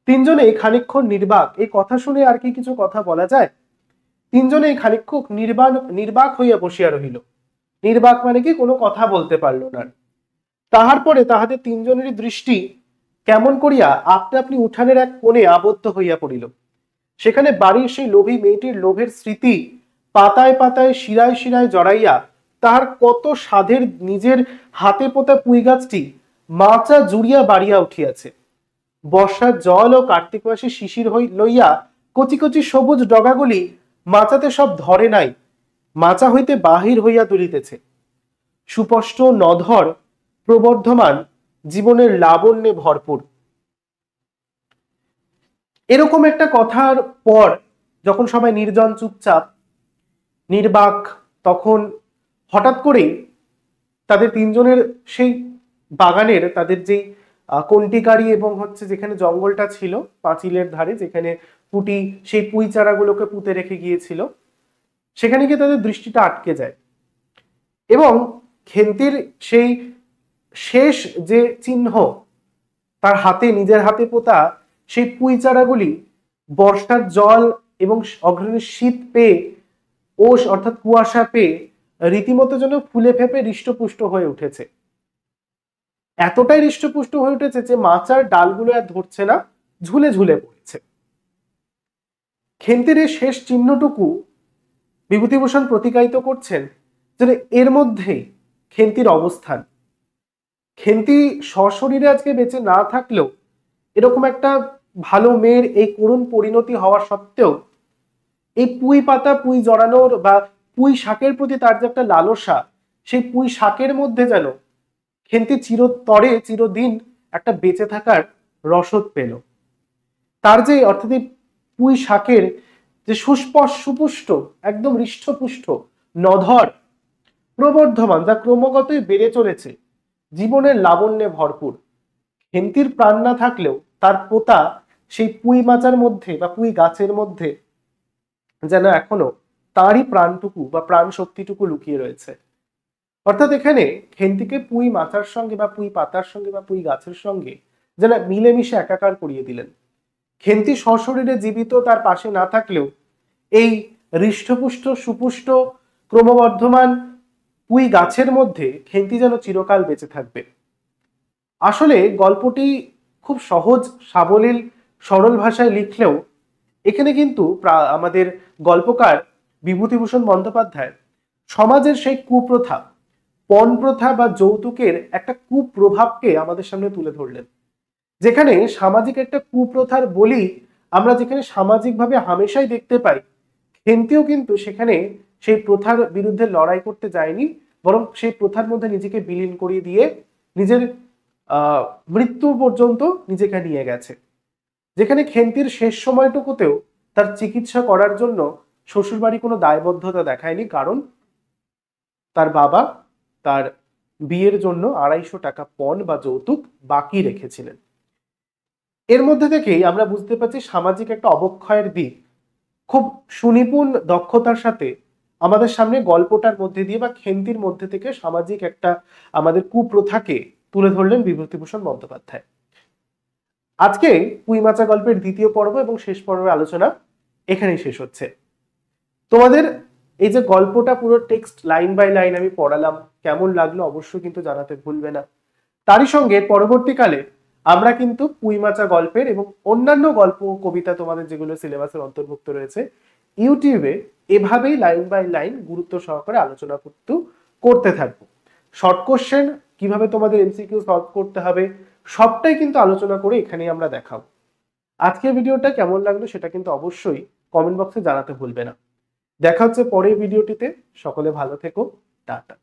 তিনজনে খানিকক্ষণ নির্বাক। এই কথা শুনে আর কি কিছু কথা বলা যায়? তিনজনে খানিকক্ষণ নির্বাক হইয়া বসিয়া রহিল। নির্বাক মানে কি? কোনো কথা বলতে পারল না। তাহার পরে তাহাদের তিনজনেরই দৃষ্টি কেমন করিয়া আপনি আপনি উঠানের এক কোণে আবদ্ধ হইয়া পড়িল। সেখানে বাড়ির সেই লোভী মেয়েটির লোভের স্মৃতি পাতায় পাতায় শিরায় শিরায় জড়াইয়া তাহার কত সাধের নিজের হাতে পোতা পুঁই গাছটি মাচা জুড়িয়া বাড়িয়া উঠিয়াছে। বর্ষার জল ও কার্তিক মাসে শিশির লইয়া কচি কচি সবুজ ডগাগুলি মাচাতে সব ধরে নাই, মাচা হইতে বাহির হইয়া তুলিতেছে। সুস্পষ্ট নধর প্রবর্ধমান জীবনের লাবণ্যে ভরপুর। এরকম একটা কথার পর যখন সবাই নির্জন চুপচাপ নির্বাক, তখন হঠাৎ করে তাদের তিনজনের সেই বাগানের তাদের যেই কন্টিকারি এবং হচ্ছে যেখানে জঙ্গলটা ছিল পাঁচিলের ধারে, যেখানে পুটি সেই পুঁই চারাগুলোকে পুঁতে রেখে গিয়েছিল, সেখানে গিয়ে তাদের দৃষ্টিটা আটকে যায় এবং খেন্তির সেই শেষ যে চিহ্ন, তার হাতে নিজের হাতে পোতা সেই পুঁই চারাগুলি বর্ষার জল এবং অগ্রণী শীত পেয়ে, ওষ অর্থাৎ কুয়াশা পেয়ে রীতিমতো যেন ফুলে ফেপে হৃষ্টপুষ্ট হয়ে উঠেছে। এতটাই হৃষ্টপুষ্ট হয়ে উঠেছে যে মাচার ডালগুলো আর ধরছে না, ঝুলে ঝুলে পড়েছে। খেন্তির এই শেষ চিহ্নটুকু বিভূতিভূষণ প্রতিকায়িত করছেন যে এর মধ্যেই খেন্তির অবস্থান। খেন্তি সশরীরে আজকে বেঁচে না থাকলেও এরকম একটা ভালো মেয়ের এই করুণ পরিণতি হওয়া সত্ত্বেও এই পুঁই পাতা পুঁই জড়ানোর বা পুঁই শাকের প্রতি তার যে একটা লালসা, সেই পুঁই শাকের মধ্যে যেন খেন্তি চিরতরে চিরদিন একটা বেঁচে থাকার রসদ পেল। তার যে অর্থাৎ পুঁই শাকের যে সুপুষ্ট একদম হৃষ্টপুষ্ট নধর প্রবর্ধমান, যা ক্রমাগতই বেড়ে চলেছে, জীবনের লাবণ্যে ভরপুর। খেন্তির প্রাণ না থাকলেও তার পোতা সেই পুঁই মাচার মধ্যে বা পুঁই গাছের মধ্যে যেন এখনো তারই প্রাণটুকু বা প্রাণ শক্তিটুকু লুকিয়ে রয়েছে। অর্থাৎ এখানে খেন্তিকে পুঁই মাচার সঙ্গে বা পুঁই পাতার সঙ্গে বা পুঁই গাছের সঙ্গে যেন মিলেমিশে একাকার করিয়ে দিলেন। খেন্তি সশরীরে জীবিত তার পাশে না থাকলেও এই হৃষ্টপুষ্ট সুপুষ্ট ক্রমবর্ধমান পুঁই গাছের মধ্যে খেন্তি যেন চিরকাল বেঁচে থাকবে। আসলে গল্পটি খুব সহজ সাবলীল সরল ভাষায় লিখলেও এখানে কিন্তু আমাদের গল্পকার বিভূতিভূষণ বন্দ্যোপাধ্যায় সমাজের সেই কুপ্রথা, পণ প্রথা বা যৌতুকের একটা কুপ্রভাবকে আমাদের সামনে তুলে ধরলেন। যেখানে সামাজিক একটা কুপ্রথার বলি আমরা যেখানে সামাজিকভাবে হামেশাই দেখতে পাই, খেন্তিও কিন্তু সেখানে সেই প্রথার বিরুদ্ধে লড়াই করতে যায়নি, বরং সেই প্রথার মধ্যে নিজেকে বিলীন করিয়ে দিয়ে নিজের মৃত্যু পর্যন্ত নিজেকে নিয়ে গেছে। যেখানে খেন্তির শেষ সময়টুকুতেও তার চিকিৎসা করার জন্য শ্বশুরবাড়ি কোনো দায়বদ্ধতা দেখায়নি, কারণ তার বাবা তার বিয়ের জন্য 250 টাকা পণ বা যৌতুক বাকি রেখেছিলেন। এর মধ্যে থেকেই আমরা বুঝতে পারছি সামাজিক একটা অবক্ষয়ের দিক খুব সুনিপুণ দক্ষতার সাথে আমাদের সামনে গল্পটার মধ্যে দিয়ে বা খেন্তির মধ্যে থেকে সামাজিক একটা আমাদের কুপ্রথাকে তুলে ধরলেন বিভূতিভূষণ বন্দ্যোপাধ্যায়। আজকে পুঁইমাচা গল্পের দ্বিতীয় পর্ব এবং শেষ পর্বের আলোচনা এখানেই শেষ হচ্ছে। তোমাদের এই যে গল্পটা পুরো টেক্সট লাইন বাই লাইন আমি পড়ালাম, কেমন লাগলো অবশ্যই কিন্তু জানাতে ভুলবে না। তারই সঙ্গে পরবর্তীকালে আমরা কিন্তু পুঁইমাচা গল্পের এবং অন্যান্য গল্প কবিতা তোমাদের যেগুলো সিলেবাসের অন্তর্ভুক্ত রয়েছে ইউটিউবে এভাবেই লাইন বাই লাইন গুরুত্ব সহকারে আলোচনা করতে থাকবো। শর্ট কোশ্চেন কিভাবে তোমাদের এমসিকিউ সলভ করতে হবে সবটাই কিন্তু আলোচনা করে এখানেই আমরা দেখাবো। আজকের ভিডিওটা কেমন লাগলো সেটা কিন্তু অবশ্যই কমেন্ট বক্সে জানাতে ভুলবে না। দেখা হচ্ছে পরের ভিডিওটিতে। সকলে ভালো থেকো। টাটা।